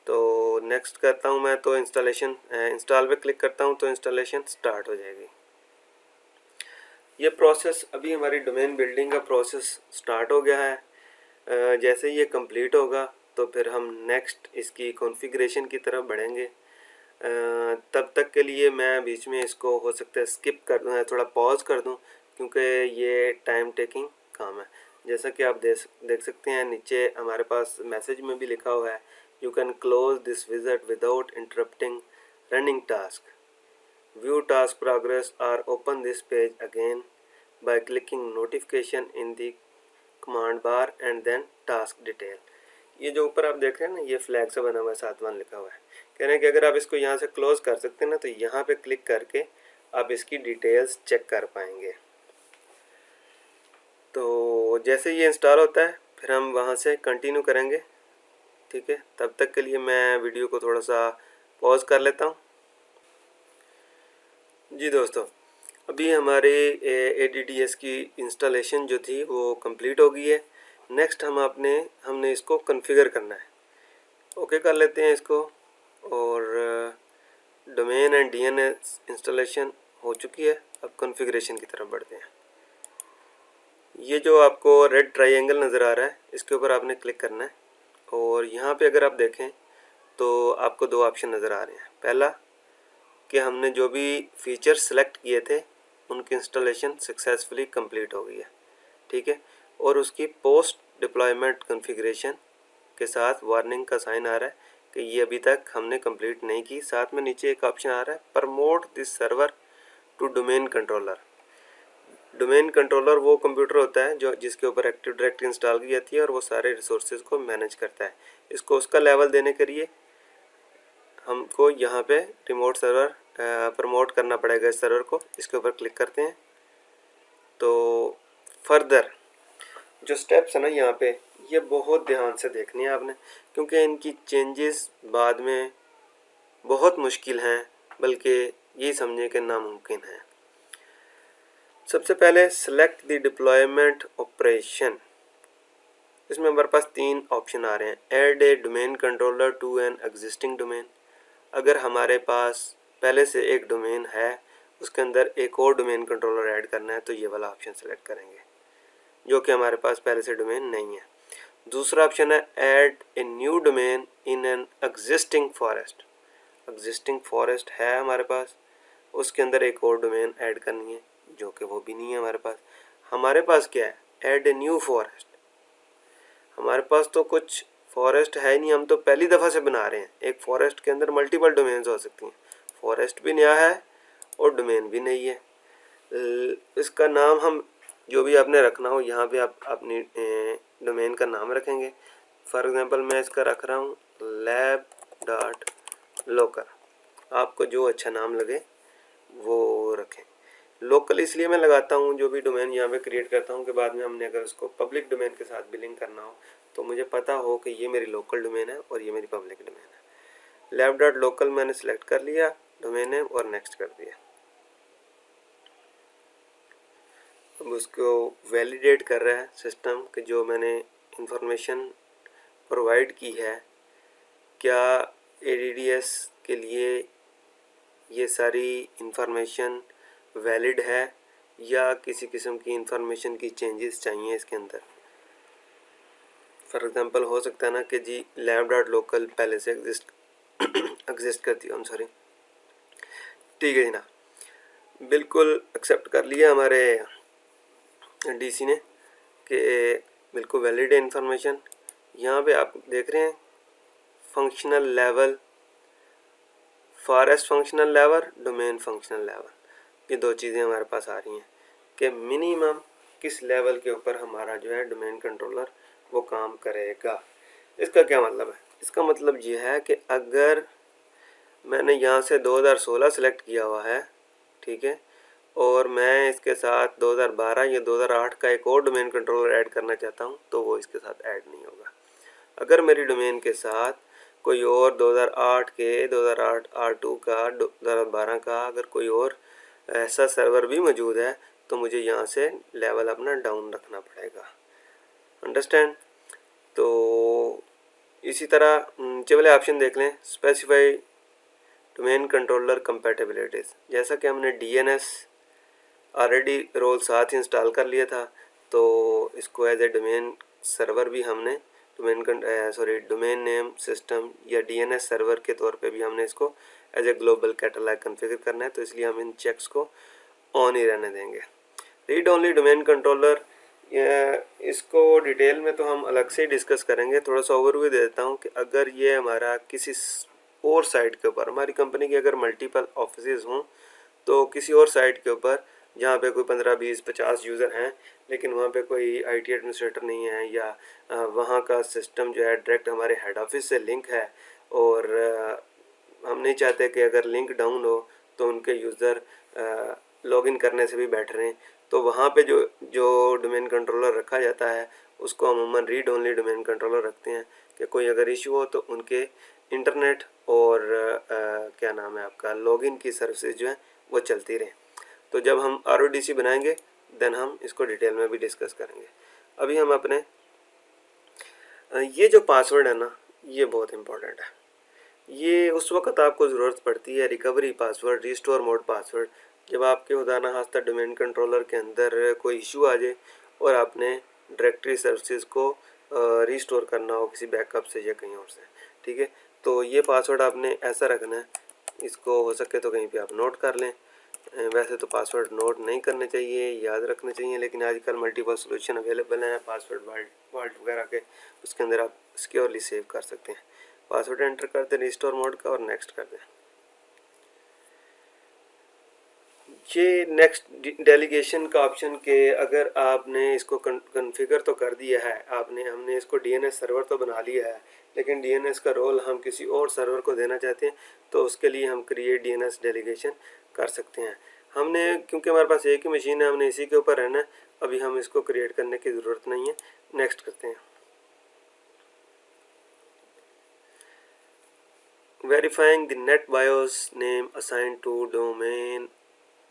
तो नेक्स्ट करता हूं मैं, तो इंस्टॉलेशन इंस्टॉल पे क्लिक करता हूं तो इंस्टॉलेशन स्टार्ट हो जाएगी। ये प्रोसेस अभी हमारी डोमेन बिल्डिंग का प्रोसेस स्टार्ट हो गया है। जैसे ही ये कंप्लीट होगा तो फिर हम नेक्स्ट इसकी कॉन्फ़िगरेशन की तरफ बढ़ेंगे। तब तक के लिए मैं बीच में इसको हो सकता है स्किप कर दूँ, थोड़ा पॉज कर दूँ, क्योंकि ये टाइम टेकिंग काम है। जैसा कि आप देख सकते हैं नीचे हमारे पास मैसेज में भी लिखा हुआ है, you can close this visit without interrupting running task, view task progress और open this page again by clicking notification in the command bar and then task detail. ये जो ऊपर आप देख रहे हैं ना, ये फ्लैग से बना हुआ है, 7 लिखा हुआ है। कह रहे हैं कि अगर आप इसको यहाँ से क्लोज कर सकते हैं ना तो यहाँ पे क्लिक करके आप इसकी डिटेल्स चेक कर पाएंगे। तो जैसे ये इंस्टॉल होता है फिर हम वहाँ से कंटिन्यू करेंगे, ठीक है। तब तक के लिए मैं वीडियो को थोड़ा सा पॉज कर लेता हूँ। जी दोस्तों, अभी हमारे ADDS की इंस्टॉलेशन जो थी वो कंप्लीट हो गई है। नेक्स्ट हमने इसको कॉन्फ़िगर करना है। ओके कर लेते हैं इसको। और डोमेन एंड DNS इंस्टॉलेशन हो चुकी है। अब कॉन्फ़िगरेशन की तरफ बढ़ते हैं। ये जो आपको रेड ट्रायंगल नज़र आ रहा है इसके ऊपर आपने क्लिक करना है और यहाँ पे अगर आप देखें तो आपको दो ऑप्शन नज़र आ रहे हैं। पहला कि हमने जो भी फीचर सेलेक्ट किए थे उनकी इंस्टॉलेशन सक्सेसफुली कंप्लीट हो गई है, ठीक है। और उसकी पोस्ट डिप्लॉयमेंट कॉन्फ़िगरेशन के साथ वार्निंग का साइन आ रहा है कि ये अभी तक हमने कंप्लीट नहीं की। साथ में नीचे एक ऑप्शन आ रहा है, promote this server to domain controller. Domain controller वो कंप्यूटर होता है जो जिसके ऊपर एक्टिव डायरेक्टरी इंस्टॉल की जाती है और वो सारे रिसोर्सेज को मैनेज करता है। इसको उसका लेवल देने के लिए हमको यहाँ पे रिमोट सर्वर प्रमोट करना पड़ेगा इस सर्वर को। इसके ऊपर क्लिक करते हैं तो फर्दर जो स्टेप्स है ना यहाँ पे, ये बहुत ध्यान से देखनी है आपने, क्योंकि इनकी चेंजेस बाद में बहुत मुश्किल हैं, बल्कि ये समझे कि नामुमकिन है। सबसे पहले सेलेक्ट द डिप्लॉयमेंट ऑपरेशन। इसमें हमारे पास 3 ऑप्शन आ रहे हैं। Add a domain controller to an existing domain. अगर हमारे पास पहले से एक डोमेन है उसके अंदर एक और डोमेन कंट्रोलर ऐड करना है तो ये वाला ऑप्शन सेलेक्ट करेंगे, जो कि हमारे पास पहले से डोमेन नहीं है। दूसरा ऑप्शन है add a new domain in an existing forest. Existing forest है हमारे पास, उसके अंदर एक और डोमेन ऐड करनी है, जो कि वो भी नहीं है हमारे पास। हमारे पास क्या है, ऐड ए न्यू फॉरेस्ट। हमारे पास तो कुछ फॉरेस्ट है नहीं, हम तो पहली दफ़ा से बना रहे हैं। एक फॉरेस्ट के अंदर मल्टीपल डोमेन्स हो सकती हैं, फॉरेस्ट भी नया है और डोमेन भी नहीं है। इसका नाम हम जो भी आपने रखना हो यहाँ पे आप अपनी डोमेन का नाम रखेंगे। फॉर एग्जांपल मैं इसका रख रहा हूँ lab.local। आपको जो अच्छा नाम लगे वो रखें। लोकल इसलिए मैं लगाता हूँ जो भी डोमेन यहाँ पे क्रिएट करता हूँ कि बाद में हमने अगर उसको पब्लिक डोमेन के साथ बिलिंग करना हो तो मुझे पता हो कि ये मेरी लोकल डोमेन है और ये मेरी पब्लिक डोमेन है। lab.local मैंने सेलेक्ट कर लिया डोमेन नेम और नेक्स्ट कर दिया। अब उसको वैलिडेट कर रहा है सिस्टम कि जो मैंने इंफॉर्मेशन प्रोवाइड की है क्या ADDS के लिए ये सारी इंफॉर्मेशन वैलिड है या किसी किस्म की इंफॉर्मेशन की चेंजेस चाहिए इसके अंदर। फॉर एग्जांपल हो सकता है ना कि जी lab.local पहले से एग्जिस्ट करती है, सॉरी। ठीक है जी ना, बिल्कुल एक्सेप्ट कर लिया हमारे DC ने कि बिल्कुल वैलिड है इंफॉर्मेशन। यहाँ पे आप देख रहे हैं functional level, forest functional level, domain functional level, ये दो चीज़ें हमारे पास आ रही हैं कि मिनिमम किस लेवल के ऊपर हमारा जो है डोमेन कंट्रोलर वो काम करेगा। इसका क्या मतलब है? इसका मतलब ये है कि अगर मैंने यहाँ से 2016 सेलेक्ट किया हुआ है, ठीक है, और मैं इसके साथ 2012 या 2008 का एक और डोमेन कंट्रोलर ऐड करना चाहता हूँ तो वो इसके साथ ऐड नहीं होगा। अगर मेरी डोमेन के साथ कोई और 2008 के 2008 R2 का 2012 का अगर कोई और ऐसा सर्वर भी मौजूद है तो मुझे यहाँ से लेवल अपना डाउन रखना पड़ेगा। अंडरस्टैंड? तो इसी तरह चलिए ऑप्शन देख लें, स्पेसिफाई डोमेन कंट्रोलर कंपैटिबिलिटीज़। जैसा कि हमने DNS ऑलरेडी रोल साथ इंस्टॉल कर लिया था तो इसको एज ए डोमेन सर्वर भी हमने डोमेन नेम सिस्टम या DNS सर्वर के तौर पे भी हमने इसको as a global catalog configure करना है, तो इसलिए हम इन चेक्स को ऑन ही रहने देंगे। रीड ओनली डोमेन कंट्रोलर, इसको डिटेल में तो हम अलग से ही डिस्कस करेंगे। थोड़ा सा ओवरव्यू दे देता हूँ कि अगर ये हमारा किसी और साइट के ऊपर, हमारी कंपनी के अगर मल्टीपल ऑफिसेज हों तो किसी और साइट के ऊपर जहाँ पे कोई 15, 20, 50 यूज़र हैं लेकिन वहाँ पे कोई IT एडमिनिस्ट्रेटर नहीं है या वहाँ का सिस्टम जो है डायरेक्ट हमारे हेड ऑफिस से लिंक है और हम नहीं चाहते कि अगर लिंक डाउन हो तो उनके यूज़र लॉगिन करने से भी बैठ रहे हैं, तो वहाँ पे जो डोमेन कंट्रोलर रखा जाता है उसको अमूमन रीड ओनली डोमेन कंट्रोलर रखते हैं कि कोई अगर इशू हो तो उनके इंटरनेट और क्या नाम है आपका लॉगिन की सर्विसेज जो है वो चलती रहें। तो जब हम RODC बनाएंगे देन हम इसको डिटेल में भी डिस्कस करेंगे। अभी हम अपने ये जो पासवर्ड है ना ये बहुत इम्पोर्टेंट है। ये उस वक्त आपको ज़रूरत पड़ती है, recovery password, restore mode password, जब आपके खुदा ना खास्ता डोमेन कंट्रोलर के अंदर कोई इशू आ जाए और आपने डायरेक्टरी सर्विसेज को रिस्टोर करना हो किसी बैकअप से या कहीं और से। ठीक है, तो ये पासवर्ड आपने ऐसा रखना है, इसको हो सके तो कहीं पे आप नोट कर लें। वैसे तो पासवर्ड नोट नहीं करने चाहिए, याद रखने चाहिए, लेकिन आजकल मल्टीपल सॉल्यूशन अवेलेबल हैं पासवर्ड वाल्ट वगैरह के, उसके अंदर आप सिक्योरली सेव कर सकते हैं। पासवर्ड एंटर कर दें रिस्टोर मोड का और नेक्स्ट कर दें। ये नेक्स्ट डेलीगेशन का ऑप्शन के अगर आपने इसको कॉन्फ़िगर तो कर दिया है हमने इसको DNS सर्वर तो बना लिया है, लेकिन DNS का रोल हम किसी और सर्वर को देना चाहते हैं तो उसके लिए हम क्रिएट DNS डेलीगेशन कर सकते हैं। हमने क्योंकि हमारे पास एक ही मशीन है हमने इसी के ऊपर रहना है, अभी हम इसको क्रिएट करने की ज़रूरत नहीं है। नेक्स्ट करते हैं। Verifying the net BIOS name assigned to domain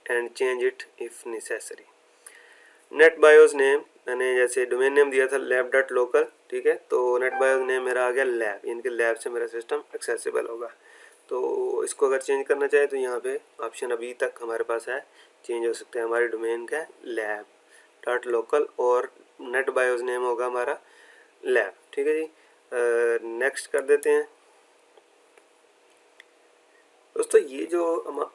and change it if necessary। Net BIOS name मैंने जैसे डोमेन नेम दिया था lab.local, ठीक है, तो नेट बायोस नेम मेरा आ गया लैब, यानी कि लैब से मेरा सिस्टम एक्सेसिबल होगा। तो इसको अगर चेंज करना चाहे तो यहाँ पे ऑप्शन अभी तक हमारे पास है, चेंज हो सकता है। हमारे डोमेन का lab.local और नेट बायोस नेम होगा हमारा लैब। ठीक है जी, नेक्स्ट कर देते हैं। दोस्तों ये जो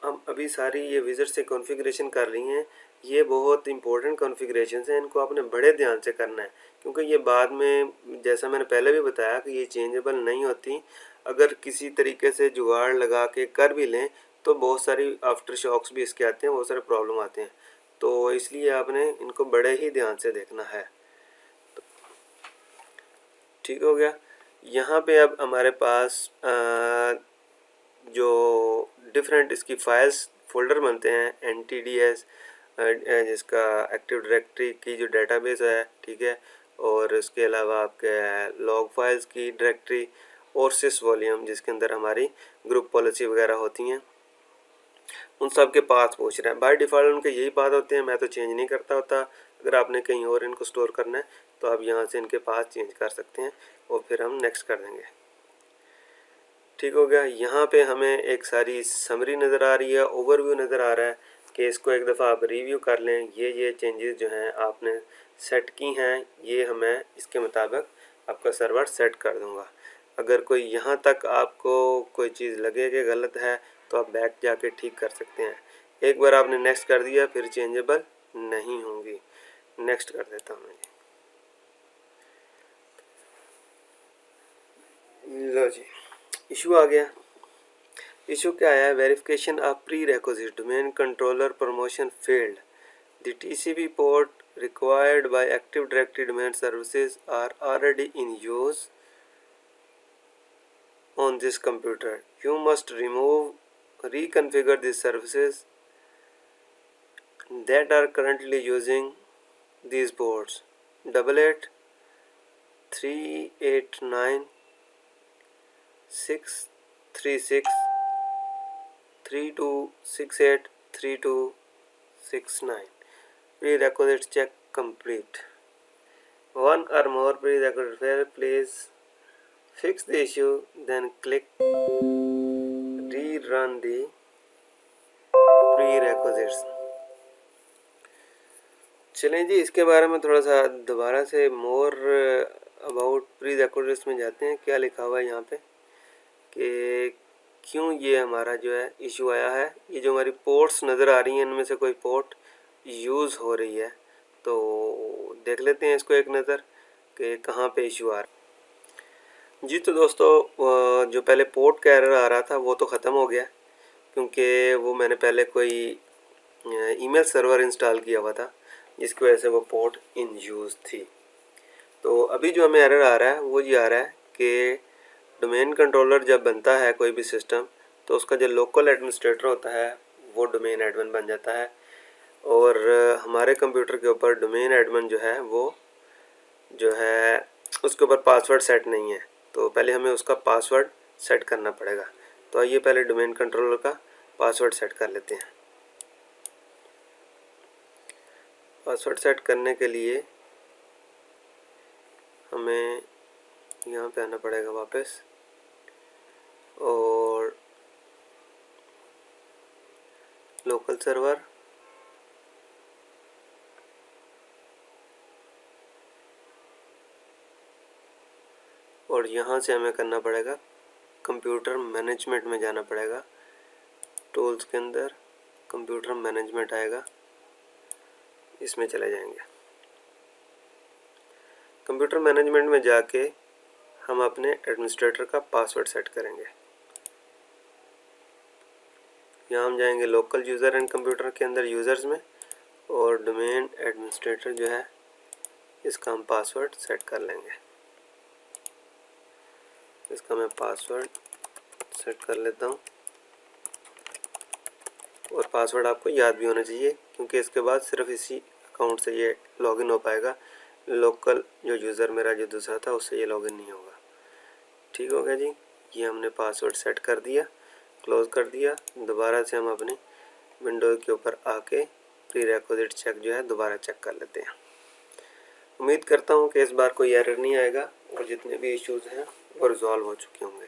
हम अभी सारी ये विज़िट से कॉन्फ़िगरेशन कर रही हैं ये बहुत इंपॉर्टेंट कॉन्फ़िगरेशंस हैं, इनको आपने बड़े ध्यान से करना है, क्योंकि ये बाद में, जैसा मैंने पहले भी बताया कि ये चेंजेबल नहीं होती। अगर किसी तरीके से जुगाड़ लगा के कर भी लें तो बहुत सारी आफ्टर शॉक्स भी इसके आते हैं, बहुत सारे प्रॉब्लम आते हैं। तो इसलिए आपने इनको बड़े ही ध्यान से देखना है। तो ठीक हो गया। यहाँ पे अब हमारे पास जो डिफरेंट इसकी फाइल्स फोल्डर बनते हैं, NTDS जिसका एक्टिव डायरेक्टरी की जो डेटाबेस है, ठीक है, और इसके अलावा आपके लॉग फाइल्स की डायरेक्टरी और सिस वॉल्यूम जिसके अंदर हमारी ग्रुप पॉलिसी वगैरह होती हैं, उन सब के पाथ पूछ रहे हैं। बाय डिफ़ॉल्ट उनके यही पाथ होते हैं, मैं तो चेंज नहीं करता होता। अगर आपने कहीं और इनको स्टोर करना है तो आप यहाँ से इनके पाथ चेंज कर सकते हैं और फिर हम नेक्स्ट कर देंगे। ठीक हो गया। यहाँ पे हमें एक सारी समरी नज़र आ रही है, ओवरव्यू नज़र आ रहा है कि इसको एक दफ़ा आप रिव्यू कर लें। ये चेंजेस जो हैं आपने सेट की हैं, ये हमें इसके मुताबिक आपका सर्वर सेट कर दूँगा। अगर कोई यहाँ तक आपको कोई चीज़ लगे कि गलत है तो आप बैक जाके ठीक कर सकते हैं। एक बार आपने नेक्स्ट कर दिया फिर चेंजेबल नहीं होंगी। नेक्स्ट कर देता हूँ मैं। लो जी, इशू आ गया। इशू क्या आया? Verification of pre requisite domain controller promotion failed. The TCP port required by Active Directory domain services are already in use on this computer. You must reconfigure these services that are currently using these ports. 88 389 636 3268 3269. Prerequisite check complete. One or more prerequisite fail, please fix the issue, then click rerun the prerequisites. चलें जी, इसके बारे में थोड़ा सा दोबारा से more about प्रीरेक्विजिट्स में जाते हैं। क्या लिखा हुआ है यहाँ पे कि क्यों ये हमारा जो है इशू आया है। ये जो हमारी पोर्ट्स नज़र आ रही हैं इनमें से कोई पोर्ट यूज़ हो रही है, तो देख लेते हैं इसको एक नज़र कि कहाँ पे इशू आ रहा है। जी तो दोस्तों, जो पहले पोर्ट का एरर आ रहा था वो तो ख़त्म हो गया, क्योंकि वो मैंने पहले कोई ईमेल सर्वर इंस्टॉल किया हुआ था जिसकी वजह से वो पोर्ट इन यूज़ थी। तो अभी जो हमें एरर आ रहा है वो ये आ रहा है कि डोमेन कंट्रोलर जब बनता है कोई भी सिस्टम, तो उसका जो लोकल एडमिनिस्ट्रेटर होता है वो डोमेन एडमिन बन जाता है, और हमारे कंप्यूटर के ऊपर डोमेन एडमिन जो है वो जो है उसके ऊपर पासवर्ड सेट नहीं है। तो पहले हमें उसका पासवर्ड सेट करना पड़ेगा। तो आइए पहले डोमेन कंट्रोलर का पासवर्ड सेट कर लेते हैं। पासवर्ड सेट करने के लिए हमें यहाँ पे आना पड़ेगा वापस, और लोकल सर्वर, और यहाँ से हमें करना पड़ेगा कंप्यूटर मैनेजमेंट में जाना पड़ेगा। टूल्स के अंदर कंप्यूटर मैनेजमेंट आएगा, इसमें चले जाएंगे। कंप्यूटर मैनेजमेंट में जाके हम अपने एडमिनिस्ट्रेटर का पासवर्ड सेट करेंगे। यहाँ हम जाएंगे लोकल यूज़र एंड कंप्यूटर के अंदर यूज़र्स में, और डोमेन एडमिनिस्ट्रेटर जो है इसका हम पासवर्ड सेट कर लेंगे। इसका मैं पासवर्ड सेट कर लेता हूँ, और पासवर्ड आपको याद भी होना चाहिए क्योंकि इसके बाद सिर्फ इसी अकाउंट से ये लॉगिन हो पाएगा। लोकल जो यूज़र मेरा जो दूसरा था उससे ये लॉगिन नहीं होगा। ठीक हो गया जी, ये हमने पासवर्ड सेट कर दिया, क्लोज़ कर दिया। दोबारा से हम अपनी विंडो के ऊपर आके प्रीरेक्विजिट चेक जो है दोबारा चेक कर लेते हैं। उम्मीद करता हूँ कि इस बार कोई एरर नहीं आएगा और जितने भी इश्यूज़ हैं वो रिजॉल्व हो चुके होंगे।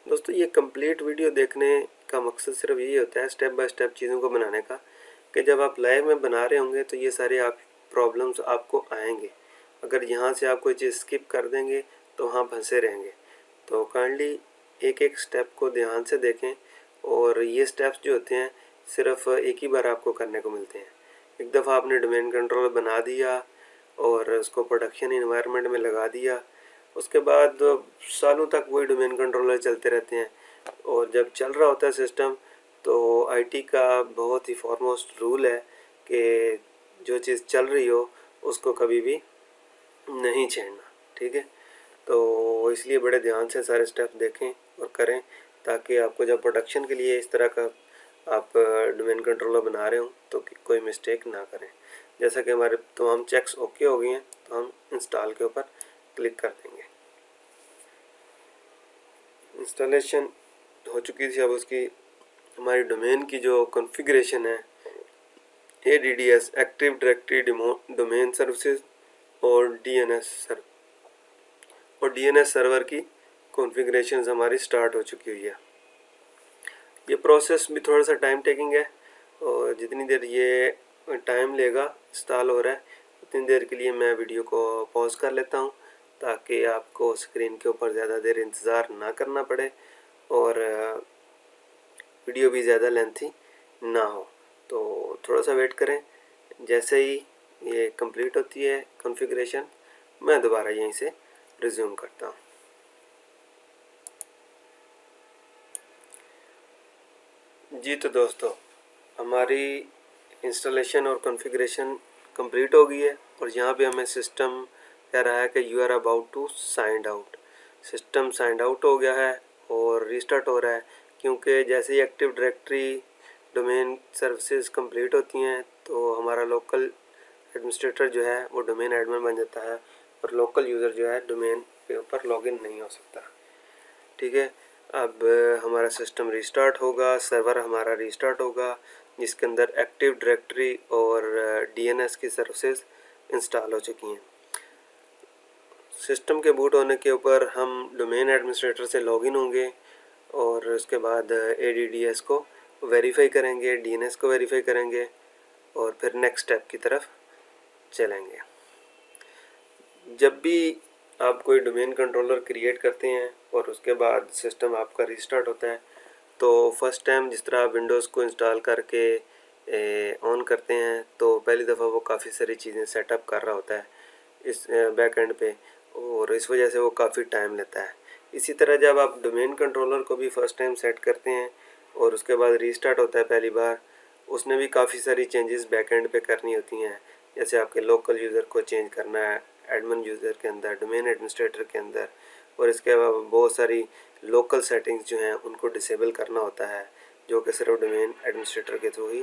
दोस्तों, ये कंप्लीट वीडियो देखने का मकसद सिर्फ यही होता है स्टेप बाय स्टेप चीज़ों को बनाने का, कि जब आप लाइव में बना रहे होंगे तो ये सारे आप प्रॉब्लम्स आपको आएंगे। अगर यहाँ से आप कोई चीज़ स्किप कर देंगे तो वहाँ फंसे रहेंगे। तो काइंडली एक एक स्टेप को ध्यान से देखें, और ये स्टेप्स जो होते हैं सिर्फ एक ही बार आपको करने को मिलते हैं। एक दफ़ा आपने डोमेन कंट्रोलर बना दिया और उसको प्रोडक्शन इन्वायरमेंट में लगा दिया, उसके बाद सालों तक वही डोमेन कंट्रोलर चलते रहते हैं। और जब चल रहा होता है सिस्टम, तो आईटी का बहुत ही फॉरमोस्ट रूल है कि जो चीज़ चल रही हो उसको कभी भी नहीं छेड़ना, ठीक है। तो इसलिए बड़े ध्यान से सारे स्टेप देखें और करें, ताकि आपको जब प्रोडक्शन के लिए इस तरह का आप डोमेन कंट्रोलर बना रहे हो तो कोई मिस्टेक ना करें। जैसा कि हमारे तमाम चेक्स ओके हो गए हैं, तो हम इंस्टॉल के ऊपर क्लिक कर देंगे। इंस्टॉलेशन हो चुकी थी। अब उसकी हमारी डोमेन की जो कॉन्फ़िगरेशन है, ADDS active directory domain services और DNS सर्वर की कॉन्फ़िगरेशन हमारी स्टार्ट हो चुकी हुई है। ये प्रोसेस भी थोड़ा सा टाइम टेकिंग है, और जितनी देर ये टाइम लेगा इंस्टॉल हो रहा है, उतनी देर के लिए मैं वीडियो को पॉज कर लेता हूँ, ताकि आपको स्क्रीन के ऊपर ज़्यादा देर इंतज़ार ना करना पड़े और वीडियो भी ज़्यादा लेंथी ना हो। तो थोड़ा सा वेट करें। जैसे ही ये कंप्लीट होती है कॉन्फ़िगरेशन, मैं दोबारा यहीं से रिज्यूम करता हूँ। जी तो दोस्तों, हमारी इंस्टॉलेशन और कॉन्फ़िगरेशन कंप्लीट हो गई है, और यहाँ पे हमें सिस्टम कह रहा है कि you are about to signed out. System signed out हो गया है और रीस्टार्ट हो रहा है, क्योंकि जैसे ही active directory domain services complete होती हैं तो हमारा लोकल एडमिनिस्ट्रेटर जो है वो डोमेन एडमिन बन जाता है, और लोकल यूज़र जो है डोमेन के ऊपर लॉगिन नहीं हो सकता, ठीक है। अब हमारा सिस्टम रीस्टार्ट होगा, सर्वर हमारा रीस्टार्ट होगा, जिसके अंदर एक्टिव डायरेक्टरी और DNS की सर्विसेज इंस्टॉल हो चुकी हैं। सिस्टम के बूट होने के ऊपर हम डोमेन एडमिनिस्ट्रेटर से लॉगिन होंगे, और उसके बाद ADDS को वेरीफाई करेंगे, DNS को वेरीफाई करेंगे, और फिर नेक्स्ट स्टेप की तरफ चलेंगे। जब भी आप कोई डोमेन कंट्रोलर क्रिएट करते हैं और उसके बाद सिस्टम आपका रीस्टार्ट होता है, तो फर्स्ट टाइम जिस तरह आप विंडोज़ को इंस्टॉल करके ऑन करते हैं, तो पहली दफ़ा वो काफ़ी सारी चीज़ें सेटअप कर रहा होता है इस बैक एंड पे, और इस वजह से वो काफ़ी टाइम लेता है। इसी तरह जब आप डोमेन कंट्रोलर को भी फ़र्स्ट टाइम सेट करते हैं और उसके बाद रीस्टार्ट होता है पहली बार, उसने भी काफ़ी सारी चेंजेस बैक एंड पे करनी होती हैं। जैसे आपके लोकल यूज़र को चेंज करना है एडमिन यूज़र के अंदर, डोमेन एडमिनिस्ट्रेटर के अंदर, और इसके अलावा बहुत सारी लोकल सेटिंग्स जो हैं उनको डिसेबल करना होता है, जो कि सिर्फ डोमेन एडमिनिस्ट्रेटर के थ्रू ही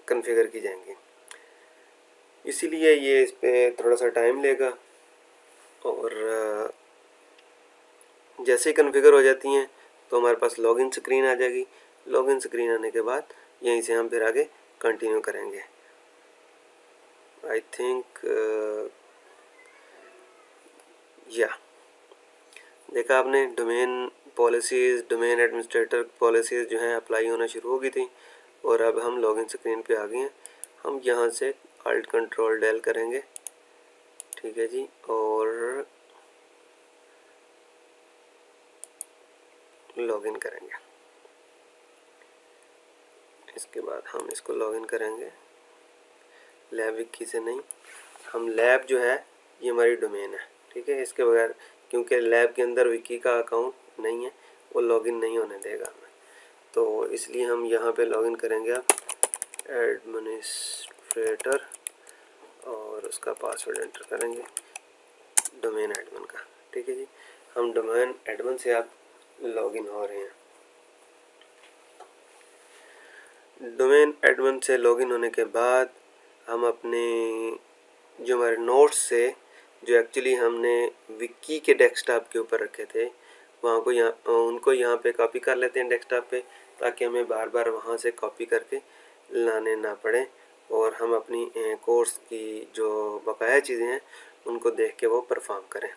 कॉन्फ़िगर की जाएंगी। इसीलिए ये इस पर थोड़ा सा टाइम लेगा, और जैसे ही कॉन्फ़िगर हो जाती हैं तो हमारे पास लॉगिन स्क्रीन आ जाएगी। लॉगिन स्क्रीन आने के बाद यहीं से हम फिर आगे कंटिन्यू करेंगे। आई थिंक या देखा आपने, domain policies, domain administrator policies जो हैं अप्लाई होना शुरू हो गई थी, और अब हम लॉगिन स्क्रीन पे आ गए हैं। हम यहाँ से अल्ट कंट्रोल डेल करेंगे, ठीक है जी, और लॉगिन करेंगे। इसके बाद हम इसको लॉगिन करेंगे लैब विकी से नहीं, हम लैब जो है ये हमारी डोमेन है, ठीक है। इसके बगैर, क्योंकि लैब के अंदर विकी का अकाउंट नहीं है, वो लॉगिन नहीं होने देगा हमें, तो इसलिए हम यहाँ पे लॉगिन करेंगे आप एडमिनिस्ट्रेटर, और उसका पासवर्ड एंटर करेंगे डोमेन एडमिन का, ठीक है जी। हम डोमेन एडमिन से आप लॉगिन हो रहे हैं। डोमेन एडमिन से लॉगिन होने के बाद हम अपने जो हमारे नोट्स से, जो एक्चुअली हमने विकी के डेस्कटॉप के ऊपर रखे थे, वहाँ को उनको यहाँ पे कॉपी कर लेते हैं डेस्कटॉप पे, ताकि हमें बार बार वहाँ से कॉपी करके लाने ना पड़े, और हम अपनी कोर्स की जो बकाया चीज़ें हैं उनको देख के वो परफॉर्म करें।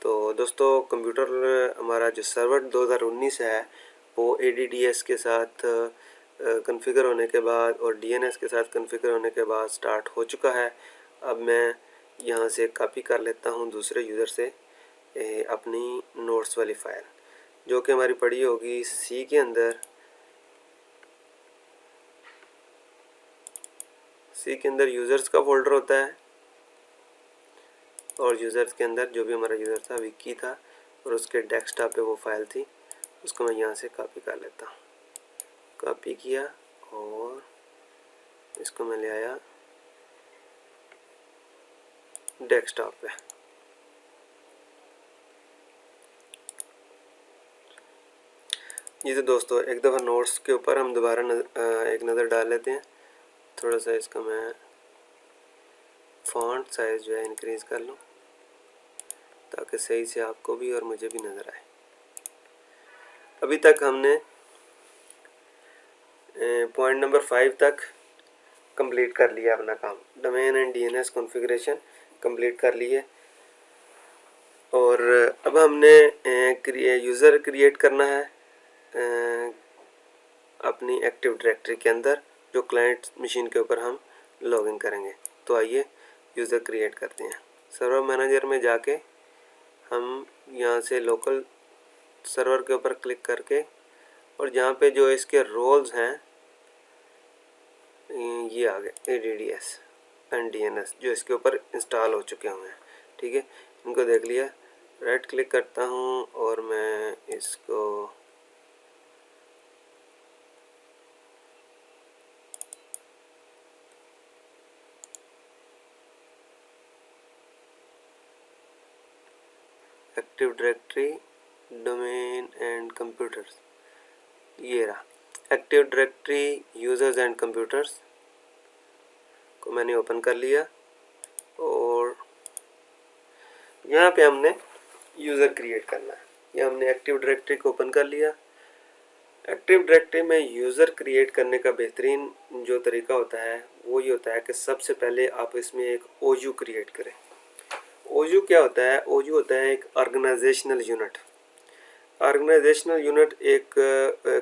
तो दोस्तों, कंप्यूटर हमारा जो सर्वर 2019 है वो ADDS के साथ कॉन्फ़िगर होने के बाद और DNS के साथ कॉन्फ़िगर होने के बाद स्टार्ट हो चुका है। अब मैं यहाँ से कॉपी कर लेता हूँ दूसरे यूज़र से अपनी नोट्स वाली फ़ाइल, जो कि हमारी पड़ी होगी C के अंदर, सी के अंदर यूज़र्स का फोल्डर होता है और यूज़र्स के अंदर जो भी हमारा यूज़र था विक्की था और उसके डेस्कटॉप पे वो फाइल थी, उसको मैं यहाँ से कॉपी कर लेता हूँ। कॉपी किया और इसको मैं ले आया डेस्कटॉप पे। जी तो दोस्तों एक दफ़ा नोट्स के ऊपर हम दोबारा एक नज़र डाल लेते हैं। थोड़ा सा इसका मैं फ़ॉन्ट साइज़ जो है इंक्रीज़ कर लूँ ताकि सही से आपको भी और मुझे भी नज़र आए। अभी तक हमने पॉइंट नंबर 5 तक कंप्लीट कर लिया अपना काम। Domain and DNS configuration complete कर लिए और अब हमने यूज़र क्रिएट करना है अपनी एक्टिव डायरेक्टरी के अंदर, जो क्लाइंट मशीन के ऊपर हम लॉगिन करेंगे। तो आइए यूज़र क्रिएट करते हैं। सर्वर मैनेजर में जाके हम यहाँ से लोकल सर्वर के ऊपर क्लिक करके और जहाँ पे जो इसके रोल्स हैं ये आ गए ADDS एंड DNS जो इसके ऊपर इंस्टॉल हो चुके हुए हैं। ठीक है, इनको देख लिया। राइट क्लिक करता हूँ और मैं इसको active directory domain and computers, ये रहा active directory users and computers को मैंने ओपन कर लिया और यहाँ पे हमने यूज़र क्रिएट करना है। ये हमने एक्टिव डायरेक्टरी को ओपन कर लिया। एक्टिव डायरेक्टरी में यूज़र क्रिएट करने का बेहतरीन जो तरीका होता है वो ये होता है कि सबसे पहले आप इसमें एक OU क्रिएट करें। OU क्या होता है? OU होता है एक ऑर्गेनाइजेशनल यूनिट। ऑर्गेनाइजेशनल यूनिट एक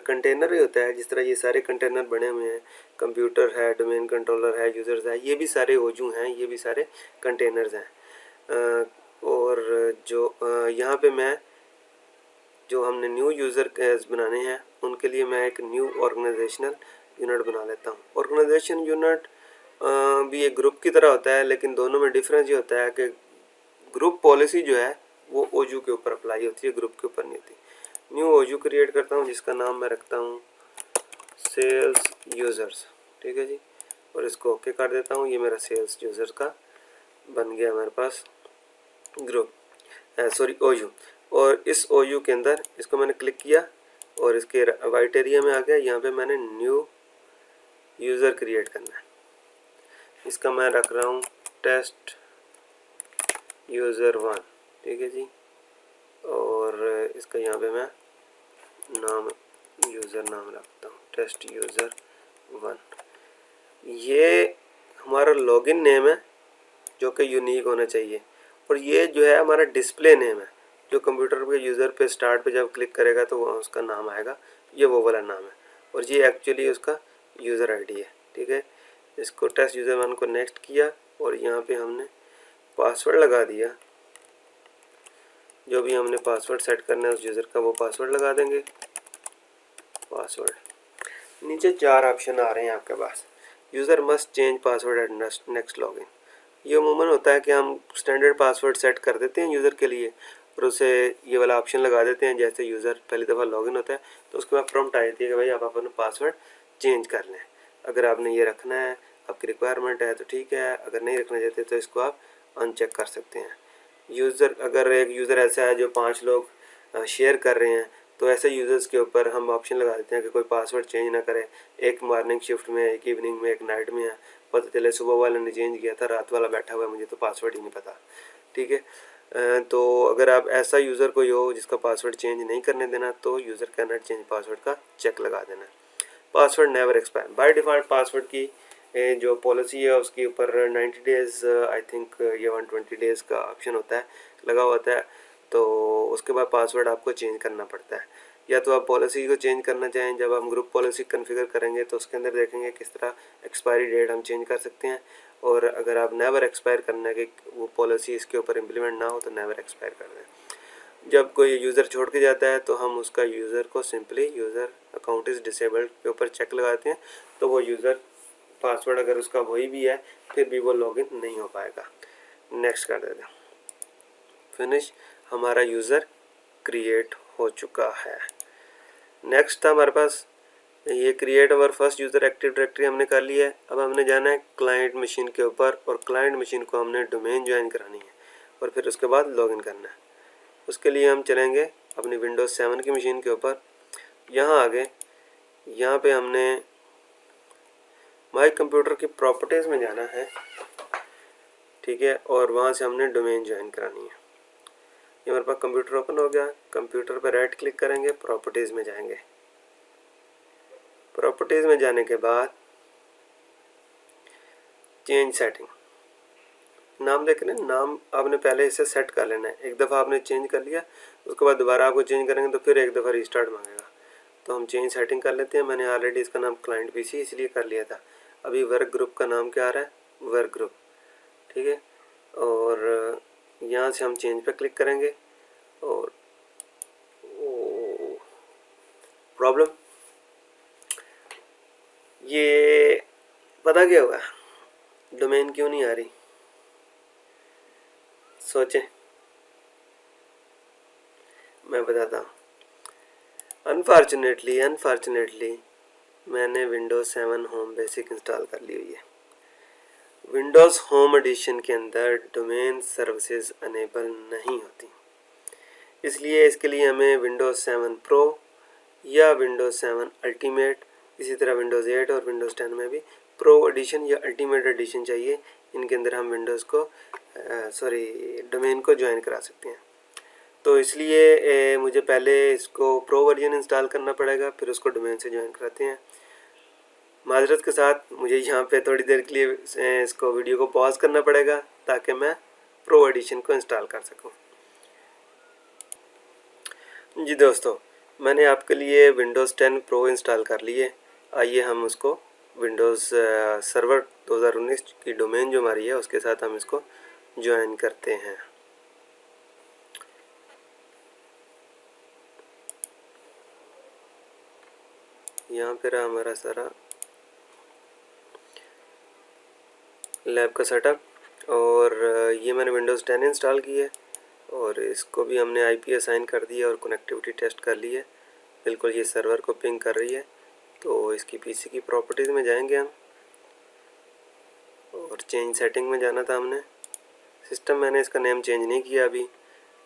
कंटेनर ही होता है, जिस तरह ये सारे कंटेनर बने हुए हैं, कंप्यूटर है, डोमेन कंट्रोलर है, यूज़र्स है, ये भी सारे OU हैं, ये भी सारे कंटेनर्स हैं। और जो यहाँ पे मैं जो हमने न्यू यूज़र बनाने हैं उनके लिए मैं एक न्यू ऑर्गेनाइजेशनल यूनिट बना लेता हूँ। ऑर्गेनाइजेशन यूनिट भी एक ग्रुप की तरह होता है, लेकिन दोनों में डिफरेंस ये होता है कि ग्रुप पॉलिसी जो है वो OU के ऊपर अप्लाई होती है, ग्रुप के ऊपर नहीं होती। न्यू OU क्रिएट करता हूँ जिसका नाम मैं रखता हूँ सेल्स यूज़र्स। ठीक है जी, और इसको ओके कर देता हूँ। ये मेरा सेल्स यूज़र्स का बन गया हमारे पास ग्रुप, सॉरी OU। और इस OU के अंदर इसको मैंने क्लिक किया और इसके वाइट एरिया में आ गया। यहाँ पे मैंने न्यू यूज़र क्रिएट करना है। इसका मैं रख रहा हूँ टेस्ट यूज़र 1। ठीक है जी, और इसका यहाँ पे मैं नाम यूज़र नाम रखता हूँ टेस्ट यूज़र 1। ये हमारा लॉगिन नेम है जो कि यूनिक होना चाहिए, और ये जो है हमारा डिस्प्ले नेम है जो कंप्यूटर पे यूज़र पे स्टार्ट पे जब क्लिक करेगा तो वहाँ उसका नाम आएगा, ये वो वाला नाम है, और ये एक्चुअली उसका यूज़र आईडी है। ठीक है, इसको टेस्ट यूज़र 1 को नेक्स्ट किया और यहाँ पे हमने पासवर्ड लगा दिया। जो भी हमने पासवर्ड सेट करना है उस यूज़र का वो पासवर्ड लगा देंगे। पासवर्ड नीचे 4 ऑप्शन आ रहे हैं आपके पास। User must change password at next login. ये अमूमन होता है कि हम स्टैंडर्ड पासवर्ड सेट कर देते हैं यूज़र के लिए और उसे ये वाला ऑप्शन लगा देते हैं। जैसे यूज़र पहली दफ़ा लॉगिन होता है तो उसके बाद प्रॉम्प्ट आ जाती है कि भाई आप अपना पासवर्ड चेंज कर लें। अगर आपने ये रखना है, आपकी रिक्वायरमेंट है तो ठीक है, अगर नहीं रखना चाहते तो इसको आप अनचेक कर सकते हैं। यूज़र अगर एक यूज़र ऐसा है जो 5 लोग शेयर कर रहे हैं तो ऐसे यूज़र्स के ऊपर हम ऑप्शन लगा देते हैं कि कोई पासवर्ड चेंज ना करे। एक मॉर्निंग शिफ्ट में, एक इवनिंग में, एक नाइट में है, पता चले सुबह वाले ने चेंज किया था, रात वाला बैठा हुआ है, मुझे तो पासवर्ड ही नहीं पता। ठीक है, तो अगर आप ऐसा यूज़र कोई हो जिसका पासवर्ड चेंज नहीं करने देना तो user can not change password का चेक लगा देना। Password never expire. By default password की जो पॉलिसी है उसके ऊपर 90 डेज़, आई थिंक ये 120 डेज़ का ऑप्शन होता है, लगा होता है। तो उसके बाद पासवर्ड आपको चेंज करना पड़ता है। या तो आप पॉलिसी को चेंज करना चाहें, जब हम ग्रुप पॉलिसी कॉन्फ़िगर करेंगे तो उसके अंदर देखेंगे किस तरह एक्सपायरी डेट हम चेंज कर सकते हैं। और अगर आप नेवर एक्सपायर करना है कि वो पॉलिसी इसके ऊपर इम्प्लीमेंट ना हो तो नेवर एक्सपायर कर दें। जब कोई यूज़र छोड़ के जाता है तो हम उसका यूज़र को simply user account is disabled के ऊपर चेक लगाते हैं तो वो यूज़र पासवर्ड अगर उसका वही भी है फिर भी वो लॉगिन नहीं हो पाएगा। नेक्स्ट कर देते हैं। फिनिश, हमारा यूज़र क्रिएट हो चुका है। नेक्स्ट था हमारे पास ये create our first user active directory हमने कर लिया है। अब हमने जाना है क्लाइंट मशीन के ऊपर और क्लाइंट मशीन को हमने डोमेन ज्वाइन करानी है और फिर उसके बाद लॉगिन करना है। उसके लिए हम चलेंगे अपनी विंडोज़ 7 की मशीन के ऊपर। यहाँ आगे यहाँ पे हमने माई कंप्यूटर की प्रॉपर्टीज़ में जाना है, ठीक है, और वहाँ से हमने डोमेन ज्वाइन करानी है। ये हमारे पास कंप्यूटर ओपन हो गया। कंप्यूटर पर राइट क्लिक करेंगे, प्रॉपर्टीज़ में जाएंगे। प्रॉपर्टीज़ में जाने के बाद चेंज सेटिंग, नाम देख रहे हैं, नाम आपने पहले इसे सेट कर लेना है। एक दफ़ा आपने चेंज कर लिया, उसके बाद दोबारा आपको चेंज करेंगे तो फिर एक दफ़ा रिस्टार्ट मांगेगा। तो हम चेंज सेटिंग कर लेते हैं। मैंने ऑलरेडी इसका नाम क्लाइंट पीसी इसलिए कर लिया था। अभी वर्क ग्रुप का नाम क्या आ रहा है, वर्क ग्रुप, ठीक है। और यहाँ से हम चेंज पे क्लिक करेंगे और प्रॉब्लम ये पता क्या हुआ, डोमेन क्यों नहीं आ रही, सोचें, मैं बताता हूँ। अनफॉर्चुनेटली मैंने विंडोज़ 7 होम बेसिक इंस्टॉल कर ली हुई है। विंडोज़ होम एडिशन के अंदर डोमेन सर्विसेज अनेबल नहीं होती, इसलिए इसके लिए हमें विंडोज़ 7 प्रो या विंडोज़ 7 अल्टीमेट, इसी तरह विंडोज़ 8 और विंडोज़ 10 में भी प्रो एडिशन या अल्टीमेट एडिशन चाहिए। इनके अंदर हम विंडोज़ को डोमेन को ज्वाइन करा सकते हैं। तो इसलिए मुझे पहले इसको प्रो वर्जन इंस्टॉल करना पड़ेगा, फिर उसको डोमेन से ज्वाइन कराते हैं। माजरत के साथ मुझे यहाँ पे थोड़ी देर के लिए इसको वीडियो को पॉज करना पड़ेगा ताकि मैं प्रो एडिशन को इंस्टॉल कर सकूँ। जी दोस्तों, मैंने आपके लिए विंडोज़ 10 प्रो इंस्टॉल कर लिए। आइए हम उसको विंडोज़ सर्वर 2019 की डोमेन जो हमारी है उसके साथ हम इसको ज्वाइन करते हैं। यहाँ पे रहा हमारा सारा लैब का सेटअप और ये मैंने विंडोज़ 10 इंस्टॉल की है और इसको भी हमने आईपी असाइन कर दिया और कनेक्टिविटी टेस्ट कर ली है। बिल्कुल ये सर्वर को पिंग कर रही है। तो इसकी पीसी की प्रॉपर्टीज़ में जाएंगे हम और चेंज सेटिंग में जाना था हमने। सिस्टम मैंने इसका नेम चेंज नहीं किया अभी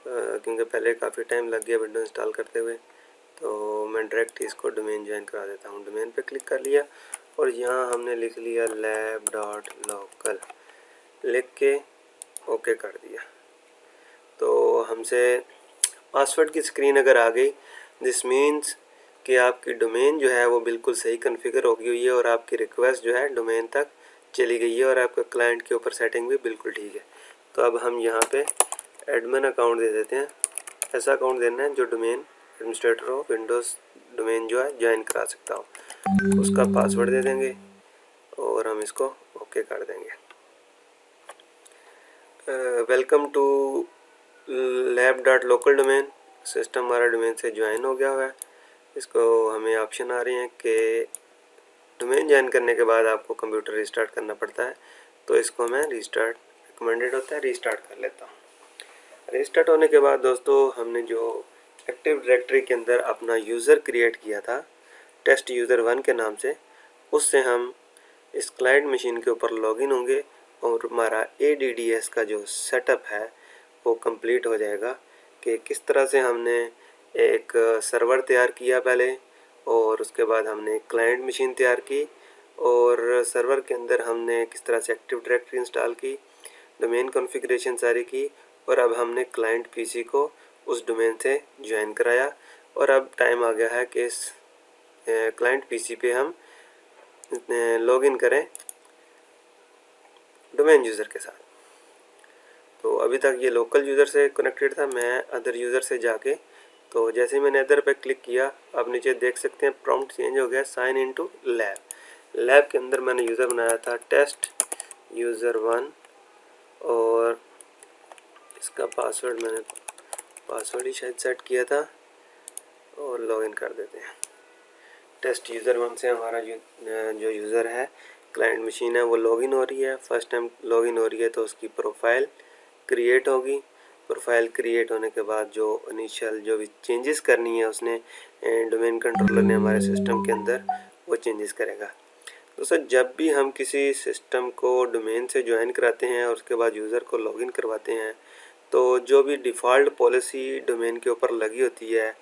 क्योंकि पहले काफ़ी टाइम लग गया विंडो इंस्टॉल करते हुए। तो मैं डायरेक्ट इसको डोमेन ज्वाइन करा देता हूँ। डोमेन पे क्लिक कर लिया और यहाँ हमने लिख लिया lab.local, लिख के ओके कर दिया। तो हमसे पासवर्ड की स्क्रीन अगर आ गई, दिस मीन्स कि आपकी डोमेन जो है वो बिल्कुल सही कॉन्फ़िगर हो गई हुई है और आपकी रिक्वेस्ट जो है डोमेन तक चली गई है और आपका क्लाइंट के ऊपर सेटिंग भी बिल्कुल ठीक है। तो अब हम यहाँ पे एडमिन अकाउंट दे देते हैं। ऐसा अकाउंट देना है जो डोमेन एडमिनिस्ट्रेटर हो, विंडोज़ डोमेन जो है ज्वाइन करा सकता हो। उसका पासवर्ड दे देंगे और हम इसको ओके कर देंगे। Welcome to lab.local domain. System हमारा डोमेन से ज्वाइन हो गया हुआ है। इसको हमें ऑप्शन आ रही हैं कि डोमेन ज्वाइन करने के बाद आपको कंप्यूटर रिस्टार्ट करना पड़ता है। तो इसको मैं रिस्टार्ट रिकमेंडेड होता है, रिस्टार्ट कर लेता हूँ। रिस्टार्ट होने के बाद दोस्तों हमने जो एक्टिव डायरेक्टरी के अंदर अपना यूज़र क्रिएट किया था टेस्ट यूज़र 1 के नाम से, उससे हम इस क्लाइंट मशीन के ऊपर लॉगिन होंगे और हमारा ADDS का जो सेटअप है वो कंप्लीट हो जाएगा कि किस तरह से हमने एक सर्वर तैयार किया पहले और उसके बाद हमने क्लाइंट मशीन तैयार की और सर्वर के अंदर हमने किस तरह से एक्टिव डायरेक्टरी इंस्टॉल की, डोमेन कॉन्फ़िगरेशन सारी की और अब हमने क्लाइंट पीसी को उस डोमेन से ज्वाइन कराया और अब टाइम आ गया है कि इस क्लाइंट पीसी पे हम लॉगिन करें डोमेन यूज़र के साथ। तो अभी तक ये लोकल यूज़र से कनेक्टेड था, मैं अदर यूज़र से जाके, तो जैसे ही मैंने अदर पे क्लिक किया आप नीचे देख सकते हैं प्रॉम्प्ट चेंज हो गया, sign in to lab. Lab के अंदर मैंने यूज़र बनाया था टेस्ट यूज़र 1 और इसका पासवर्ड मैंने पासवर्ड ही शायद सेट किया था और लॉगिन कर देते हैं। टेस्ट यूज़र 1 से हमारा जो यूज़र है क्लाइंट मशीन है वो लॉगिन हो रही है, फर्स्ट टाइम लॉगिन हो रही है तो उसकी प्रोफाइल क्रिएट होगी। प्रोफाइल क्रिएट होने के बाद जो इनिशियल जो भी चेंजेस करनी है उसने डोमेन कंट्रोलर ने हमारे सिस्टम के अंदर वो चेंजेस करेगा। दोस्तों जब भी हम किसी सिस्टम को डोमेन से ज्वाइन कराते हैं और उसके बाद यूज़र को लॉगिन करवाते हैं तो जो भी डिफ़ॉल्ट पॉलिसी डोमेन के ऊपर लगी होती है,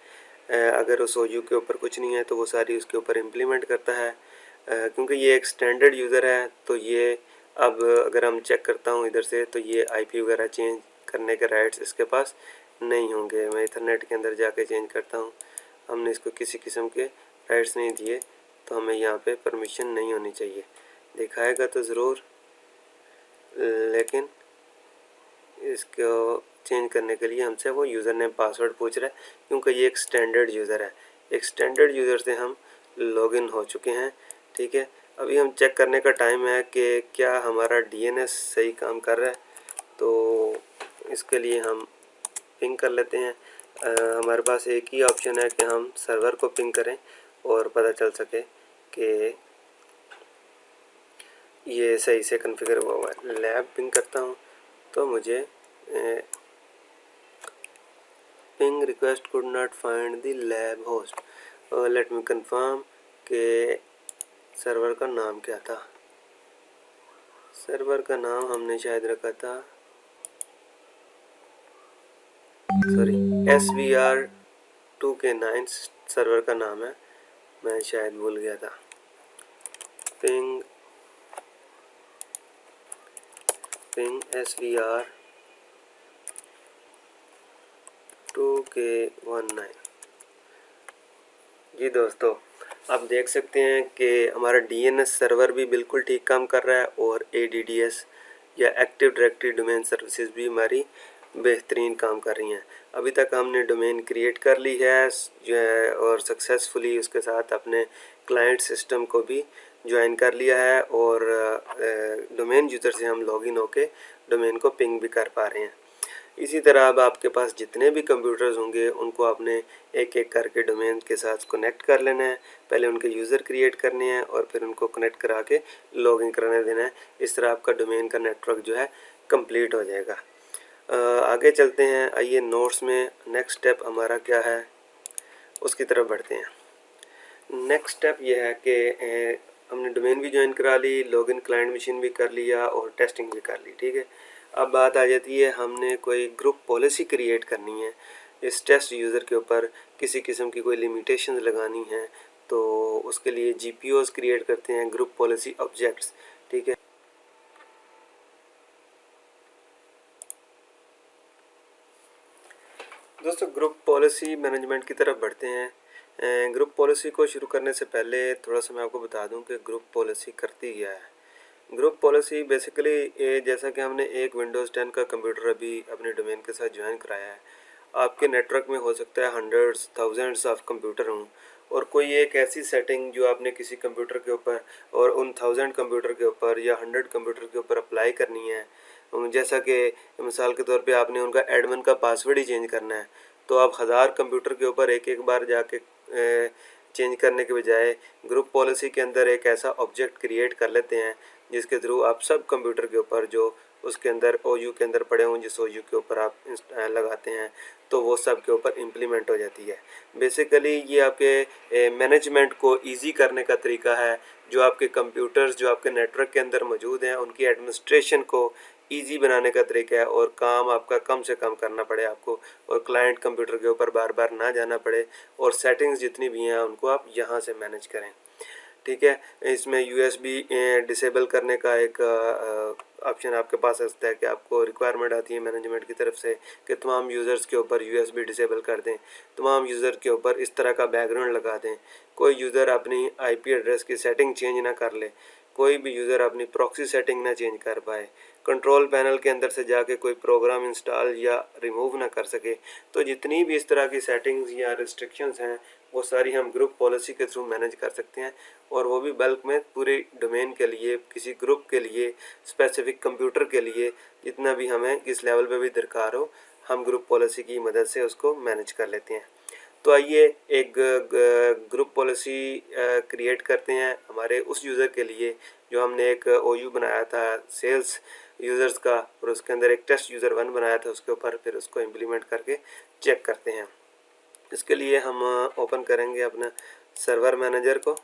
अगर उस ओयू के ऊपर कुछ नहीं है तो वो सारी उसके ऊपर इम्प्लीमेंट करता है। क्योंकि ये एक स्टैंडर्ड यूज़र है तो ये अब अगर हम चेक करता हूँ इधर से तो ये आईपी वगैरह चेंज करने के राइट्स इसके पास नहीं होंगे। मैं इथरनेट के अंदर जाके चेंज करता हूँ, हमने इसको किसी किस्म के राइट्स नहीं दिए तो हमें यहाँ पे परमिशन नहीं होनी चाहिए। दिखाएगा तो ज़रूर, लेकिन इसको चेंज करने के लिए हमसे वो यूज़र नेम पासवर्ड पूछ रहा है क्योंकि ये एक स्टैंडर्ड यूज़र है। एक स्टैंडर्ड यूज़र से हम लॉगिन हो चुके हैं। ठीक है, अभी हम चेक करने का टाइम है कि क्या हमारा डीएनएस सही काम कर रहा है, तो इसके लिए हम पिंग कर लेते हैं। हमारे पास एक ही ऑप्शन है कि हम सर्वर को पिंग करें और पता चल सके कि ये सही से कॉन्फ़िगर हुआ हुआ है। लैब पिंग करता हूँ तो मुझे ping request could not find the lab host. Let me confirm कि सर्वर का नाम क्या था। सर्वर का नाम हमने शायद रखा था, सॉरी, SVR2K9 सर्वर का नाम है, मैं शायद भूल गया था। Ping SVR2K19। जी दोस्तों, आप देख सकते हैं कि हमारा DNS सर्वर भी बिल्कुल ठीक काम कर रहा है और ADDS या एक्टिव डायरेक्टरी डोमेन सर्विसेज भी हमारी बेहतरीन काम कर रही हैं। अभी तक हमने डोमेन क्रिएट कर ली है और सक्सेसफुली उसके साथ अपने क्लाइंट सिस्टम को भी ज्वाइन कर लिया है और डोमेन यूज़र से हम लॉगिन होके डोमेन को पिंग भी कर पा रहे हैं। इसी तरह अब आपके पास जितने भी कंप्यूटर्स होंगे उनको आपने एक एक करके डोमेन के साथ कनेक्ट कर लेना है। पहले उनके यूज़र क्रिएट करने हैं और फिर उनको कनेक्ट करा के लॉगिन कराने देना है। इस तरह आपका डोमेन का नेटवर्क जो है कंप्लीट हो जाएगा। आगे चलते हैं, आइए नोट्स में नेक्स्ट स्टेप हमारा क्या है उसकी तरफ बढ़ते हैं। नेक्स्ट स्टेप ये है कि हमने डोमेन भी ज्वाइन करा ली, लॉगिन क्लाइंट मशीन भी कर लिया और टेस्टिंग भी कर ली। ठीक है, अब बात आ जाती है हमने कोई ग्रुप पॉलिसी क्रिएट करनी है। इस टेस्ट यूज़र के ऊपर किसी किस्म की कोई लिमिटेशंस लगानी है तो उसके लिए GPOs क्रिएट करते हैं, ग्रुप पॉलिसी ऑब्जेक्ट्स। ठीक है, दोस्तों ग्रुप पॉलिसी मैनेजमेंट की तरफ बढ़ते हैं। ग्रुप पॉलिसी को शुरू करने से पहले थोड़ा सा मैं आपको बता दूं कि ग्रुप पॉलिसी करती क्या है। ग्रुप पॉलिसी बेसिकली जैसा कि हमने एक विंडोज़ 10 का कंप्यूटर अभी अपने डोमेन के साथ ज्वाइन कराया है, आपके नेटवर्क में हो सकता है हंड्रेड्स थाउजेंड्स ऑफ कंप्यूटर हों और कोई एक ऐसी सेटिंग जो आपने किसी कंप्यूटर के ऊपर और उन 1000 कंप्यूटर के ऊपर या 100 कंप्यूटर के ऊपर अप्लाई करनी है। जैसा कि मिसाल के तौर पे आपने उनका एडमिन का पासवर्ड ही चेंज करना है तो आप 1000 कंप्यूटर के ऊपर एक एक बार जाके चेंज करने के बजाय ग्रुप पॉलिसी के अंदर एक ऐसा ऑब्जेक्ट क्रिएट कर लेते हैं जिसके थ्रू आप सब कंप्यूटर के ऊपर जो उसके अंदर OU के अंदर पड़े हों, जिस OU के ऊपर आप लगाते हैं तो वो सब के ऊपर इम्प्लीमेंट हो जाती है। बेसिकली ये आपके मैनेजमेंट को इजी करने का तरीका है। जो आपके कंप्यूटर्स जो आपके नेटवर्क के अंदर मौजूद हैं उनकी एडमिनिस्ट्रेशन को इजी बनाने का तरीका है और काम आपका कम से कम करना पड़े आपको और क्लाइंट कंप्यूटर के ऊपर बार बार ना जाना पड़े और सेटिंग्स जितनी भी हैं उनको आप यहाँ से मैनेज करें। ठीक है, इसमें USB डिसेबल करने का एक ऑप्शन आपके पास सकता है कि आपको रिक्वायरमेंट आती है मैनेजमेंट की तरफ से कि तमाम यूज़र्स के ऊपर USB डिसेबल कर दें, तमाम यूज़र के ऊपर इस तरह का बैकग्राउंड लगा दें, कोई यूज़र अपनी IP एड्रेस की सेटिंग चेंज ना कर ले, कोई भी यूज़र अपनी प्रॉक्सी सेटिंग ना चेंज कर पाए, कंट्रोल पैनल के अंदर से जाके कोई प्रोग्राम इंस्टॉल या रिमूव ना कर सके। तो जितनी भी इस तरह की सेटिंग्स या रिस्ट्रिक्शंस हैं वो सारी हम ग्रुप पॉलिसी के थ्रू मैनेज कर सकते हैं और वो भी बल्क में पूरे डोमेन के लिए, किसी ग्रुप के लिए, स्पेसिफिक कंप्यूटर के लिए, जितना भी हमें इस लेवल पे भी दरकार हो हम ग्रुप पॉलिसी की मदद से उसको मैनेज कर लेते हैं। तो आइए एक ग्रुप पॉलिसी क्रिएट करते हैं हमारे उस यूज़र के लिए जो हमने एक OU बनाया था सेल्स यूज़र्स का, और उसके अंदर एक टेस्ट यूज़र 1 बनाया था उसके ऊपर, फिर उसको इम्प्लीमेंट करके चेक करते हैं। इसके लिए हम ओपन करेंगे अपना सर्वर मैनेजर को,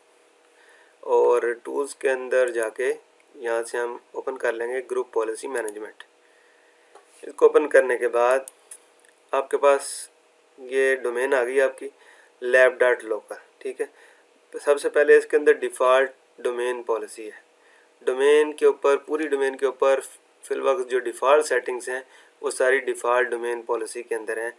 और टूल्स के अंदर जाके यहाँ से हम ओपन कर लेंगे ग्रुप पॉलिसी मैनेजमेंट। इसको ओपन करने के बाद आपके पास ये डोमेन आ गई आपकी lab.local, ठीक है। तो सबसे पहले इसके अंदर डिफ़ॉल्ट डोमेन पॉलिसी है। डोमेन के ऊपर, पूरी डोमेन के ऊपर फिलवक्त जो डिफ़ॉल्ट सेटिंग्स हैं वो सारी डिफ़ॉल्ट डोमेन पॉलिसी के अंदर हैं।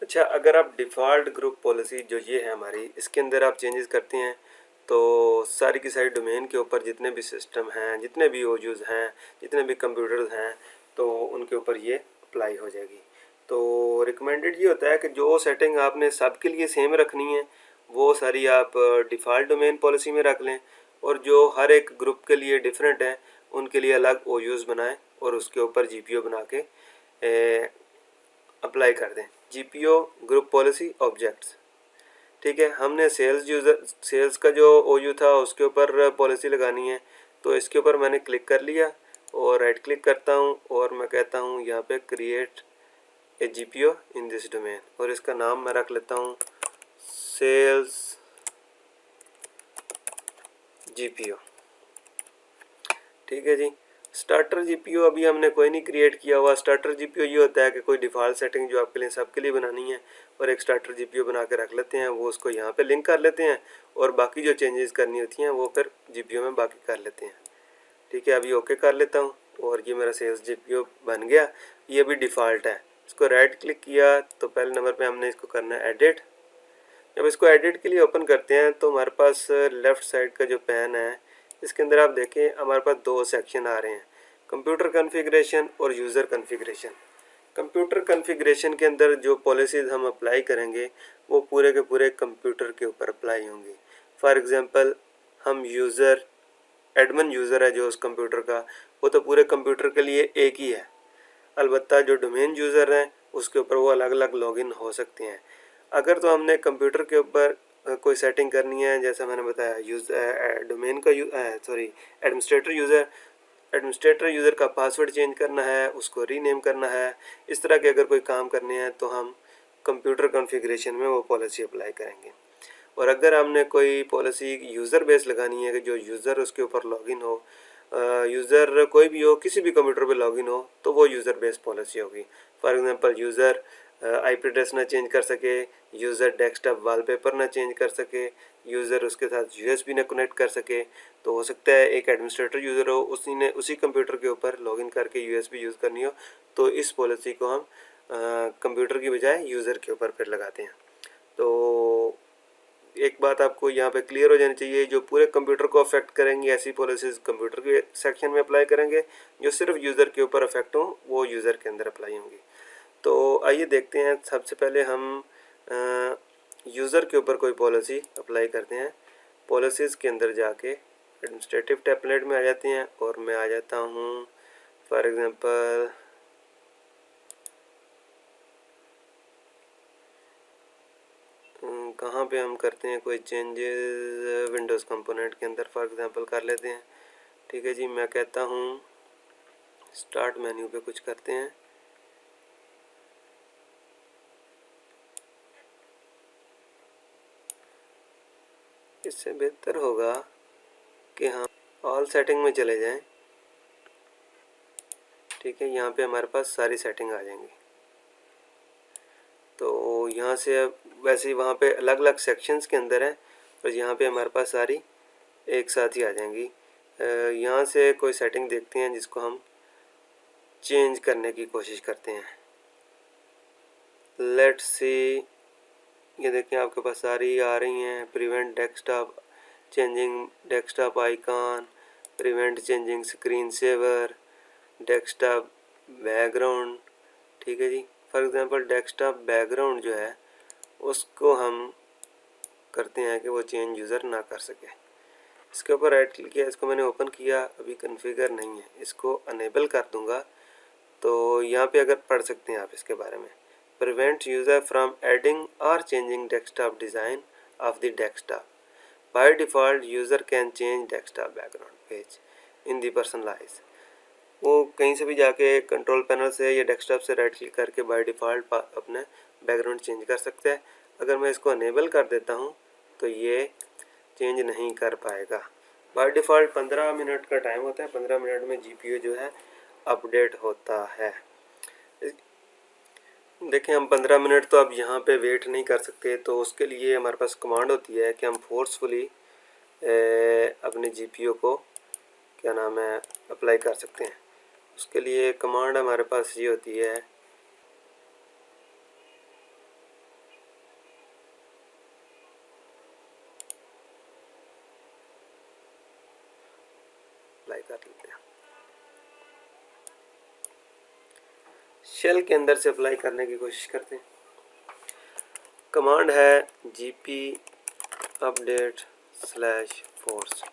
अच्छा, अगर आप डिफ़ॉल्ट ग्रुप पॉलिसी जो ये है हमारी, इसके अंदर आप चेंजेस करते हैं तो सारी की सारी डोमेन के ऊपर जितने भी सिस्टम हैं, जितने भी OUs हैं, जितने भी कंप्यूटर्स हैं, तो उनके ऊपर ये अप्लाई हो जाएगी। तो रिकमेंडेड ये होता है कि जो सेटिंग आपने सबके लिए सेम रखनी है वो सारी आप डिफ़ॉल्ट डोमेन पॉलिसी में रख लें, और जो हर एक ग्रुप के लिए डिफरेंट है उनके लिए अलग OUs बनाएं और उसके ऊपर GPO बना के अप्लाई कर दें। GPO ग्रुप पॉलिसी ऑब्जेक्ट्स, ठीक है। हमने सेल्स का जो OU था उसके ऊपर पॉलिसी लगानी है, तो इसके ऊपर मैंने क्लिक कर लिया और राइट क्लिक करता हूँ और मैं कहता हूँ यहाँ पे create a GPO in this domain, और इसका नाम मैं रख लेता हूँ सेल्स GPO, ठीक है जी। स्टार्टर GPO अभी हमने कोई नहीं क्रिएट किया हुआ। स्टार्टर GPO ये होता है कि कोई डिफ़ॉल्ट सेटिंग जो आपके लिए सबके लिए बनानी है और एक स्टार्टर GPO बना के रख लेते हैं, वो उसको यहाँ पे लिंक कर लेते हैं और बाकी जो चेंजेस करनी होती हैं वो फिर GPO में बाकी कर लेते हैं, ठीक है। अभी ओके कर लेता हूँ और ये मेरा सेल्स GPO बन गया। ये भी डिफ़ॉल्ट है। इसको राइट क्लिक किया तो पहले नंबर पर हमने इसको करना है एडिट। जब इसको एडिट के लिए ओपन करते हैं तो हमारे पास लेफ़्ट साइड का जो पैन है इसके अंदर आप देखें हमारे पास दो सेक्शन आ रहे हैं, कंप्यूटर कॉन्फ़िगरेशन और यूज़र कॉन्फ़िगरेशन। कंप्यूटर कॉन्फ़िगरेशन के अंदर जो पॉलिसीज़ हम अप्लाई करेंगे वो पूरे के पूरे कंप्यूटर के ऊपर अप्लाई होंगी। फॉर एग्ज़ाम्पल, हम एडमिन यूज़र है जो उस कंप्यूटर का, वो तो पूरे कंप्यूटर के लिए एक ही है। अलबत्ता जो डोमेन यूज़र हैं उसके ऊपर वो अलग अलग लॉगिन हो सकते हैं। अगर तो हमने कंप्यूटर के ऊपर कोई सेटिंग करनी है, जैसा मैंने बताया डोमेन का एडमिनिस्ट्रेटर यूज़र का पासवर्ड चेंज करना है, उसको रीनेम करना है, इस तरह के अगर कोई काम करने हैं तो हम कंप्यूटर कॉन्फ़िगरेशन में वो पॉलिसी अप्लाई करेंगे। और अगर हमने कोई पॉलिसी यूज़र बेस लगानी है कि जो यूज़र उसके ऊपर लॉगिन हो, यूज़र कोई भी हो, किसी भी कंप्यूटर पे लॉगिन हो, तो वो यूज़र बेस पॉलिसी होगी। For example, user IP address ना चेंज कर सके, यूज़र डेस्कटॉप वॉलपेपर ना चेंज कर सके, यूज़र उसके साथ USB ना कनेक्ट कर सके, तो हो सकता है एक एडमिनिस्ट्रेटर यूज़र हो, उसी कंप्यूटर के ऊपर लॉगिन करके USB यूज़ करनी हो, तो इस पॉलिसी को हम कंप्यूटर की बजाय यूज़र के ऊपर फिर लगाते हैं। तो एक बात आपको यहाँ पे क्लियर हो जानी चाहिए, जो पूरे कंप्यूटर को अफेक्ट करेंगी ऐसी पॉलिसीज़ कंप्यूटर के सेक्शन में अप्लाई करेंगे, जो सिर्फ यूज़र के ऊपर अफेक्ट हों वो यूज़र के अंदर अप्लाई होंगी। तो आइए देखते हैं, सबसे पहले हम यूज़र के ऊपर कोई पॉलिसी अप्लाई करते हैं। पॉलिसीज़ के अंदर जाके एडमिनिस्ट्रेटिव टेम्पलेट में आ जाते हैं और मैं आ जाता हूँ फॉर एग्ज़ाम्पल कहाँ पे हम करते हैं कोई चेंजेस, विंडोज़ कंपोनेंट के अंदर फॉर एग्ज़ाम्पल कर लेते हैं, ठीक है जी। मैं कहता हूँ स्टार्ट मेन्यू पे कुछ करते हैं। इससे बेहतर होगा कि हम ऑल सेटिंग में चले जाएं, ठीक है। यहाँ पे हमारे पास सारी सेटिंग आ जाएंगी। तो यहाँ से अब वैसे ही वहाँ पे अलग अलग सेक्शंस के अंदर है, और यहाँ पे हमारे पास सारी एक साथ ही आ जाएंगी। यहाँ से कोई सेटिंग देखते हैं जिसको हम चेंज करने की कोशिश करते हैं। लेट्स सी, ये देखें आपके पास सारी आ रही हैं। Prevent desktop changing desktop icon, prevent changing screen saver, desktop background, ठीक है जी। फॉर एग्ज़ाम्पल, डेस्कटॉप बैकग्राउंड जो है उसको हम करते हैं कि वो चेंज यूज़र ना कर सके। इसके ऊपर राइट क्लिक किया, इसको मैंने ओपन किया, अभी कॉन्फ़िगर नहीं है, इसको अनेबल कर दूंगा तो यहाँ पे अगर पढ़ सकते हैं आप इसके बारे में। प्रिवेंट यूज़र फ्रॉम एडिंग और changing desktop design of the desktop. By default user can change desktop background page in the personalize. वो कहीं से भी जाके कंट्रोल पैनल से या डेस्कटॉप से राइट क्लिक करके बाय डिफ़ॉल्ट अपने बैकग्राउंड चेंज कर सकते हैं। अगर मैं इसको अनेबल कर देता हूँ तो ये चेंज नहीं कर पाएगा। बाय डिफ़ॉल्ट 15 मिनट का टाइम होता है, 15 मिनट में जीपीयू जो है अपडेट होता है। देखें, हम 15 मिनट तो अब यहाँ पे वेट नहीं कर सकते, तो उसके लिए हमारे पास कमांड होती है कि हम फोर्सफुली अपने जीपीयू को क्या नाम है अप्लाई कर सकते हैं। उसके लिए कमांड हमारे पास ये होती है अप्लाई कर लेते हैं। शेल के अंदर से अप्लाई करने की कोशिश करते हैं। कमांड है gp update/force।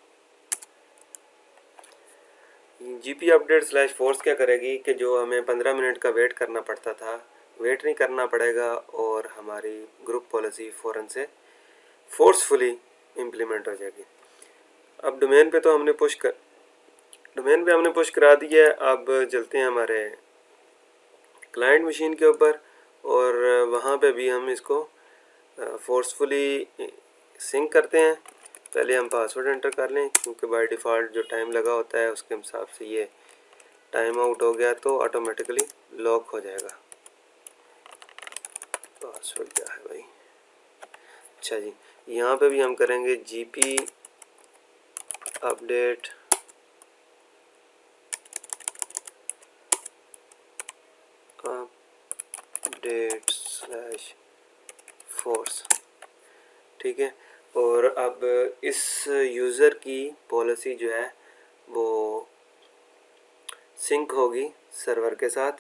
gp update/force क्या करेगी कि जो हमें 15 मिनट का वेट करना पड़ता था, वेट नहीं करना पड़ेगा और हमारी ग्रुप पॉलिसी फ़ौरन से फोर्सफुली इम्प्लीमेंट हो जाएगी। अब डोमेन पे हमने पुश करा दिया है। अब चलते हैं हमारे क्लाइंट मशीन के ऊपर और वहाँ पे भी हम इसको फोर्सफुली सिंक करते हैं। पहले हम पासवर्ड एंटर कर लें, क्योंकि बाय डिफ़ॉल्ट जो टाइम लगा होता है उसके हिसाब से ये टाइम आउट हो गया तो ऑटोमेटिकली लॉक हो जाएगा। पासवर्ड क्या है भाई? अच्छा जी, यहाँ पे भी हम करेंगे gp update/force। ठीक है, और अब इस यूज़र की पॉलिसी जो है वो सिंक होगी सर्वर के साथ।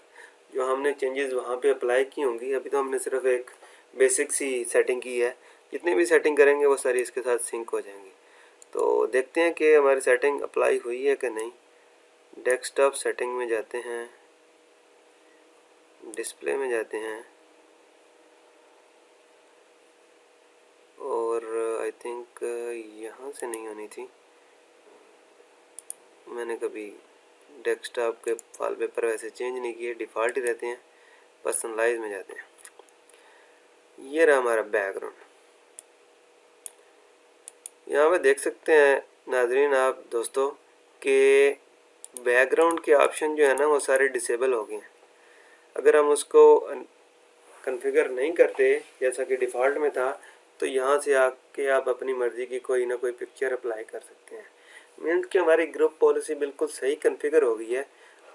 जो हमने चेंजेस वहाँ पे अप्लाई की होंगी, अभी तो हमने सिर्फ एक बेसिक सी सेटिंग की है, जितनी भी सेटिंग करेंगे वो सारी इसके साथ सिंक हो जाएंगी। तो देखते हैं कि हमारी सेटिंग अप्लाई हुई है कि नहीं। डेस्कटॉप सेटिंग में जाते हैं, डिस्प्ले में जाते हैं और आई थिंक यहाँ से नहीं होनी थी। मैंने कभी डेस्कटॉप के वॉलपेपर वैसे चेंज नहीं किए, डिफ़ॉल्ट ही रहते हैं। पर्सनलाइज में जाते हैं, ये रहा हमारा बैकग्राउंड। यहाँ पे देख सकते हैं नाजरीन आप दोस्तों कि बैकग्राउंड के ऑप्शन जो है ना वो सारे डिसेबल हो गए हैं। अगर हम उसको कॉन्फ़िगर नहीं करते जैसा कि डिफ़ॉल्ट में था, तो यहाँ से आके आप अपनी मर्ज़ी की कोई ना कोई पिक्चर अप्लाई कर सकते हैं। मीन्स कि हमारी ग्रुप पॉलिसी बिल्कुल सही कॉन्फ़िगर हो गई है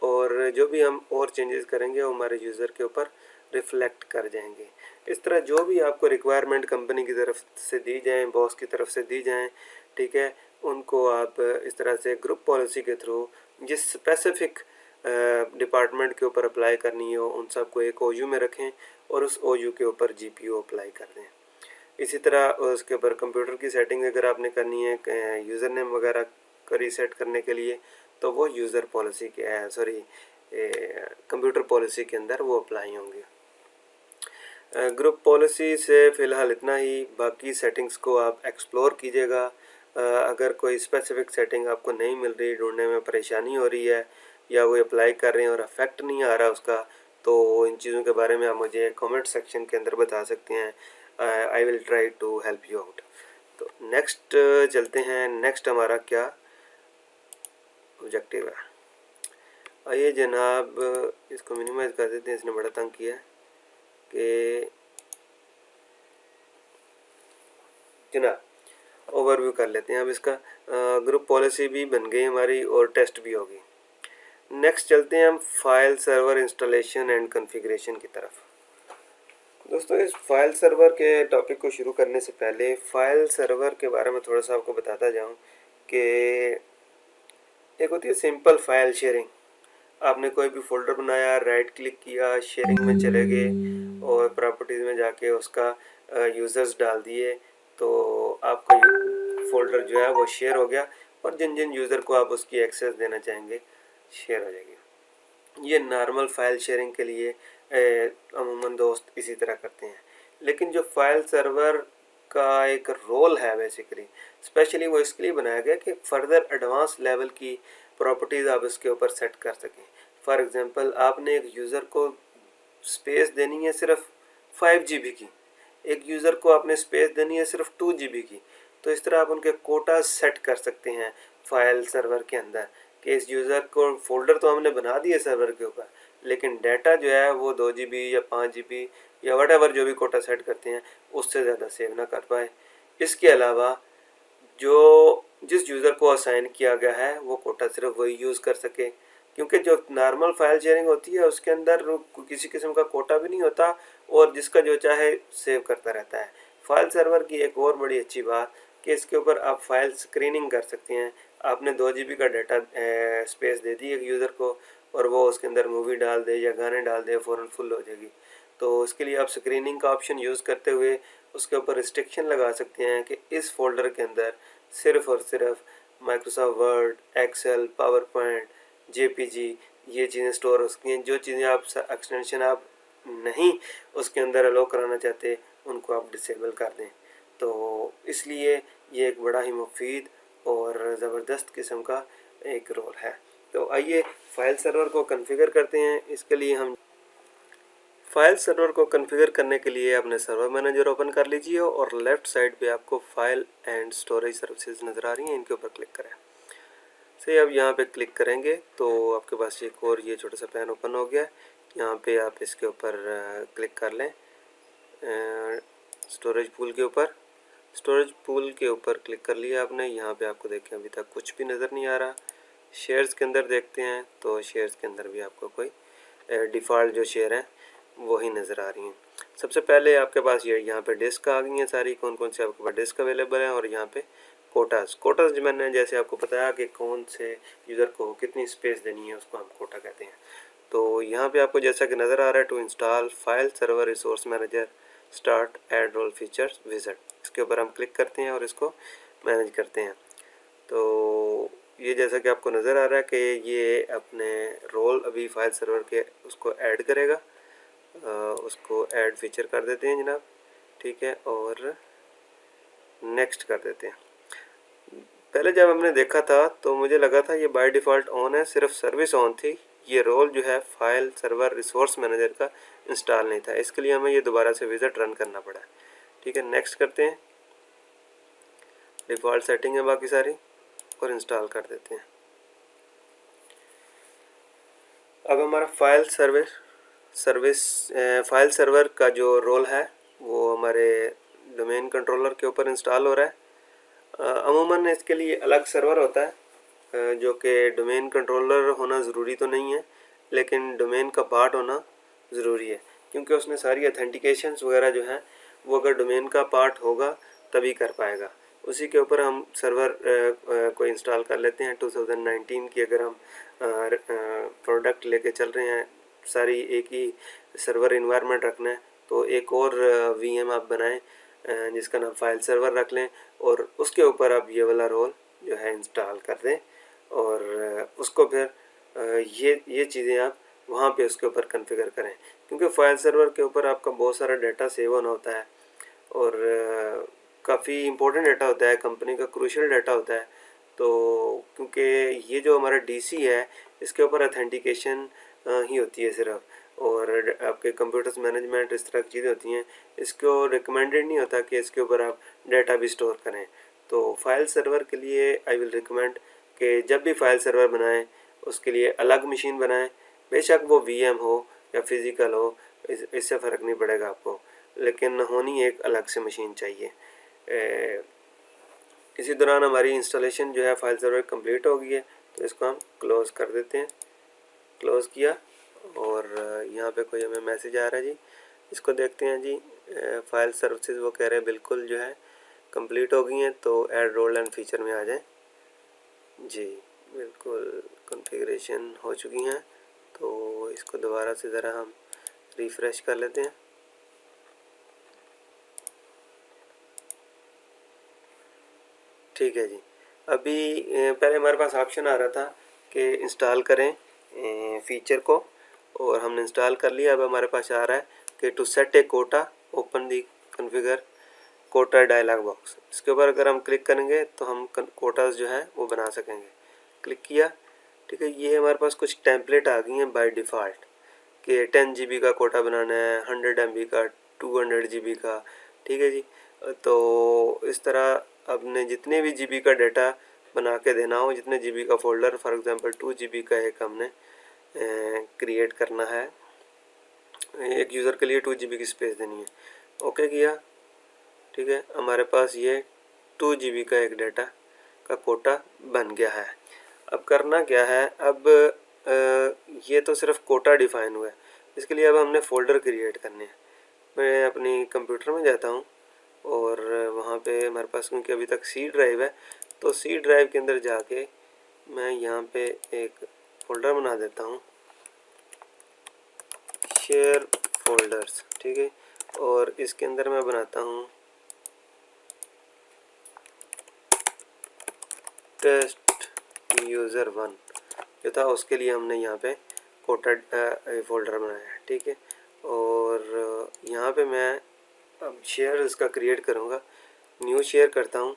और जो भी हम और चेंजेस करेंगे वो हमारे यूज़र के ऊपर रिफ्लेक्ट कर जाएंगे। इस तरह जो भी आपको रिक्वायरमेंट कंपनी की तरफ से दी जाए, बॉस की तरफ से दी जाएँ, ठीक है, उनको आप इस तरह से ग्रुप पॉलिसी के थ्रू जिस स्पेसिफ़िक डिपार्टमेंट के ऊपर अप्लाई करनी हो उन सबको एक ओयू में रखें और उस ओयू के ऊपर जीपीयू अप्लाई कर दें। इसी तरह उसके ऊपर कंप्यूटर की सेटिंग अगर आपने करनी है यूज़र नेम वगैरह को रीसेट करने के लिए, तो वो यूज़र पॉलिसी के कंप्यूटर पॉलिसी के अंदर वो अप्लाई होंगे। ग्रुप पॉलिसी से फ़िलहाल इतना ही, बाकी सेटिंग्स को आप एक्सप्लोर कीजिएगा। अगर कोई स्पेसिफिक सेटिंग आपको नहीं मिल रही, ढूंढने में परेशानी हो रही है या वो अप्लाई कर रहे हैं और इफेक्ट नहीं आ रहा उसका, तो इन चीज़ों के बारे में आप मुझे कमेंट सेक्शन के अंदर बता सकते हैं। I will try to help you out. तो नेक्स्ट चलते हैं, नेक्स्ट हमारा क्या ऑब्जेक्टिव है। आइए जनाब इसको मिनिमाइज़ कर देते हैं, इसने बड़ा तंग किया है कि जनाब ओवरव्यू कर लेते हैं। अब इसका ग्रुप पॉलिसी भी बन गई हमारी और टेस्ट भी होगी। नेक्स्ट चलते हैं हम file server installation and configuration की तरफ। दोस्तों इस फाइल सर्वर के टॉपिक को शुरू करने से पहले फाइल सर्वर के बारे में थोड़ा सा आपको बताता जाऊं कि एक होती है सिंपल फाइल शेयरिंग। आपने कोई भी फोल्डर बनाया, राइट क्लिक किया, शेयरिंग में चले गए और प्रॉपर्टीज़ में जाके उसका यूज़र्स डाल दिए, तो आपका फोल्डर जो है वो शेयर हो गया और जिन जिन यूज़र को आप उसकी एक्सेस देना चाहेंगे शेयर हो जाएगी। ये नॉर्मल फाइल शेयरिंग के लिए अमूमन दोस्त इसी तरह करते हैं। लेकिन जो फाइल सर्वर का एक रोल है बेसिकली। स्पेशली वो इसके लिए बनाया गया कि फर्दर एडवांस लेवल की प्रॉपर्टीज़ आप इसके ऊपर सेट कर सकें। फॉर एग्जांपल आपने एक यूज़र को स्पेस देनी है सिर्फ 5 GB की, एक यूज़र को आपने स्पेस देनी है सिर्फ 2 GB की, तो इस तरह आप उनके कोटा सेट कर सकते हैं फाइल सर्वर के अंदर कि इस यूज़र को फोल्डर तो हमने बना दिए सर्वर के ऊपर, लेकिन डाटा जो है वो 2 GB या 5 GB या वट जो भी कोटा सेट करते हैं उससे ज़्यादा सेव ना कर पाए। इसके अलावा जो जिस यूज़र को असाइन किया गया है वो कोटा सिर्फ वही यूज़ कर सके, क्योंकि जो नॉर्मल फाइल शेयरिंग होती है उसके अंदर किसी किस्म का कोटा भी नहीं होता और जिसका जो चाहे सेव करता रहता है। फाइल सर्वर की एक और बड़ी अच्छी बात कि इसके ऊपर आप फाइल स्क्रीनिंग कर सकते हैं। आपने 2 GB का डाटा स्पेस दे दी एक यूज़र को और वो उसके अंदर मूवी डाल दे या गाने डाल दे, फ़ौरन फुल हो जाएगी। तो उसके लिए आप स्क्रीनिंग का ऑप्शन यूज़ करते हुए उसके ऊपर रिस्ट्रिक्शन लगा सकते हैं कि इस फोल्डर के अंदर सिर्फ़ और सिर्फ Microsoft Word, Excel, PowerPoint, JPG ये चीज़ें स्टोर हो सकती हैं। जो चीज़ें आप एक्सटेंशन आप नहीं उसके अंदर अलो कराना चाहते उनको आप डिसेबल कर दें। तो इसलिए ये एक बड़ा ही मुफीद और ज़बरदस्त किस्म का एक रोल है। तो आइए फाइल सर्वर को कॉन्फ़िगर करते हैं। इसके लिए हम फाइल सर्वर को कॉन्फ़िगर करने के लिए अपने सर्वर मैनेजर ओपन कर लीजिए और लेफ़्ट साइड पे आपको फाइल एंड स्टोरेज सर्विसेज नज़र आ रही हैं, इनके ऊपर क्लिक करें। से अब यहाँ पे क्लिक करेंगे तो आपके पास एक और ये छोटा सा पैन ओपन हो गया। यहाँ पे आप इसके ऊपर क्लिक कर लें स्टोरेज पूल के ऊपर। स्टोरेज पूल के ऊपर क्लिक कर लिया आपने। यहाँ पे आपको देखें अभी तक कुछ भी नज़र नहीं आ रहा। शेयर्स के अंदर देखते हैं तो शेयर्स के अंदर भी आपको कोई डिफ़ॉल्ट जो शेयर हैं वही नज़र आ रही हैं। सबसे पहले आपके पास ये यहाँ पे डिस्क आ गई हैं सारी, कौन कौन से आपके पास डिस्क अवेलेबल हैं, और यहाँ पे कोटास जो मैंने जैसे आपको बताया कि कौन से यूज़र को कितनी स्पेस देनी है उसको हम कोटा कहते हैं। तो यहाँ पे आपको जैसा कि नज़र आ रहा है to install file server resource manager start add role features visit, इसके ऊपर हम क्लिक करते हैं और इसको मैनेज करते हैं। तो ये जैसा कि आपको नज़र आ रहा है कि ये अपने रोल अभी फाइल सर्वर के उसको ऐड करेगा। उसको ऐड फीचर कर देते हैं जनाब, ठीक है, और नेक्स्ट कर देते हैं। पहले जब हमने देखा था तो मुझे लगा था ये बाय डिफ़ॉल्ट ऑन है, सिर्फ सर्विस ऑन थी। ये रोल जो है फाइल सर्वर रिसोर्स मैनेजर का इंस्टॉल नहीं था, इसके लिए हमें ये दोबारा से विजिट रन करना पड़ा। ठीक है, नेक्स्ट करते हैं। डिफ़ॉल्ट सेटिंग है बाकी सारी और इंस्टॉल कर देते हैं। अब हमारा फाइल सर्वर का जो रोल है वो हमारे डोमेन कंट्रोलर के ऊपर इंस्टॉल हो रहा है। अमूमन इसके लिए अलग सर्वर होता है जो कि डोमेन कंट्रोलर होना ज़रूरी तो नहीं है, लेकिन डोमेन का पार्ट होना ज़रूरी है, क्योंकि उसमें सारी अथेंटिकेशंस वगैरह जो हैं वो अगर डोमेन का पार्ट होगा तभी कर पाएगा। उसी के ऊपर हम सर्वर को इंस्टॉल कर लेते हैं। 2019 की अगर हम प्रोडक्ट लेके चल रहे हैं, सारी एक ही सर्वर इन्वायरमेंट रखना है, तो एक और VM आप बनाएं जिसका नाम फाइल सर्वर रख लें और उसके ऊपर आप ये वाला रोल जो है इंस्टॉल कर दें और उसको फिर ये चीज़ें आप वहाँ पे उसके ऊपर कॉन्फ़िगर करें, क्योंकि फाइल सर्वर के ऊपर आपका बहुत सारा डाटा सेव होना होता है और काफ़ी इम्पोर्टेंट डाटा होता है, कंपनी का क्रूशियल डाटा होता है। तो क्योंकि ये जो हमारा DC है इसके ऊपर अथेंटिकेशन ही होती है सिर्फ, और आपके कंप्यूटर्स मैनेजमेंट इस तरह की चीज़ें होती हैं, इसको रिकमेंडेड नहीं होता कि इसके ऊपर आप डाटा भी स्टोर करें। तो फाइल सर्वर के लिए आई विल रिकमेंड कि जब भी फाइल सर्वर बनाएं उसके लिए अलग मशीन बनाएं, बेशक वो VM हो या फिज़िकल हो, इससे फ़र्क नहीं पड़ेगा आपको, लेकिन होनी एक अलग से मशीन चाहिए। इसी दौरान हमारी इंस्टॉलेशन जो है फाइल सर्वर कंप्लीट हो गई है, तो इसको हम क्लोज़ कर देते हैं। क्लोज़ किया और यहाँ पे कोई हमें मैसेज आ रहा है जी, इसको देखते हैं जी। फाइल सर्विसेज वो कह रहे हैं बिल्कुल जो है कंप्लीट हो गई हैं, तो ऐड रोल एंड फीचर में आ जाएं जी। बिल्कुल कॉन्फ़िगरेशन हो चुकी हैं, तो इसको दोबारा से ज़रा हम रिफ़्रेश कर लेते हैं। ठीक है जी। अभी पहले हमारे पास ऑप्शन आ रहा था कि इंस्टॉल करें फ़ीचर को, और हमने इंस्टॉल कर लिया। अब हमारे पास आ रहा है कि to set a quota open the configure quota dialog box, इसके ऊपर अगर हम क्लिक करेंगे तो हम कोटास जो है वो बना सकेंगे। क्लिक किया, ठीक है। ये हमारे पास कुछ टेम्पलेट आ गई हैं बाय डिफ़ॉल्ट कि 10 GB का कोटा बनाना है, 100 MB का, 200 GB का, ठीक है जी। तो इस तरह आपने जितने भी GB का डाटा बना के देना हो, जितने GB का फ़ोल्डर, फॉर एग्ज़ाम्पल 2 GB का एक हमने क्रिएट करना है, एक यूज़र के लिए 2 GB की स्पेस देनी है। ओके किया, ठीक है। हमारे पास ये 2 GB का एक डाटा का कोटा बन गया है। अब करना क्या है, अब ये तो सिर्फ कोटा डिफ़ाइन हुआ है। इसके लिए अब हमने फ़ोल्डर क्रिएट करने हैं। मैं अपनी कंप्यूटर में जाता हूँ और वहाँ पे हमारे पास, क्योंकि अभी तक सी ड्राइव है, तो सी ड्राइव के अंदर जाके मैं यहाँ पे एक फ़ोल्डर बना देता हूँ, शेयर फोल्डर्स, ठीक है। और इसके अंदर मैं बनाता हूँ टेस्ट यूज़र 1 जो था, उसके लिए हमने यहाँ पे कोटा फोल्डर बनाया है, ठीक है। और यहाँ पे मैं अब शेयर इसका क्रिएट करूँगा, न्यू शेयर करता हूँ।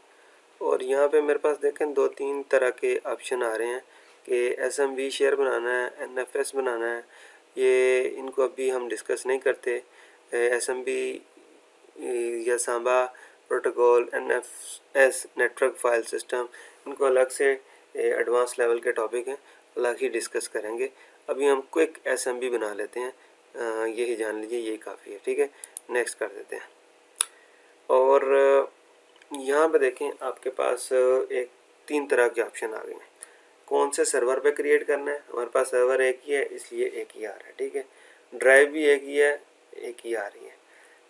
और यहाँ पे मेरे पास देखें 2-3 तरह के ऑप्शन आ रहे हैं कि SMB शेयर बनाना है, NFS बनाना है। ये इनको अभी हम डिस्कस नहीं करते। SMB या Samba protocol, NFS network file system, इनको अलग से एडवांस लेवल के टॉपिक हैं, अलग ही डिस्कस करेंगे। अभी हम क्विक SMB बना लेते हैं, यही जान लीजिए, यही काफ़ी है, ठीक है। नेक्स्ट कर देते हैं। और यहाँ पे देखें आपके पास एक 3 तरह के ऑप्शन आ गए हैं। कौन से सर्वर पे क्रिएट करना है, हमारे पास सर्वर एक ही है इसलिए एक ही आ रहा है, ठीक है। ड्राइव भी एक ही है, एक ही आ रही है।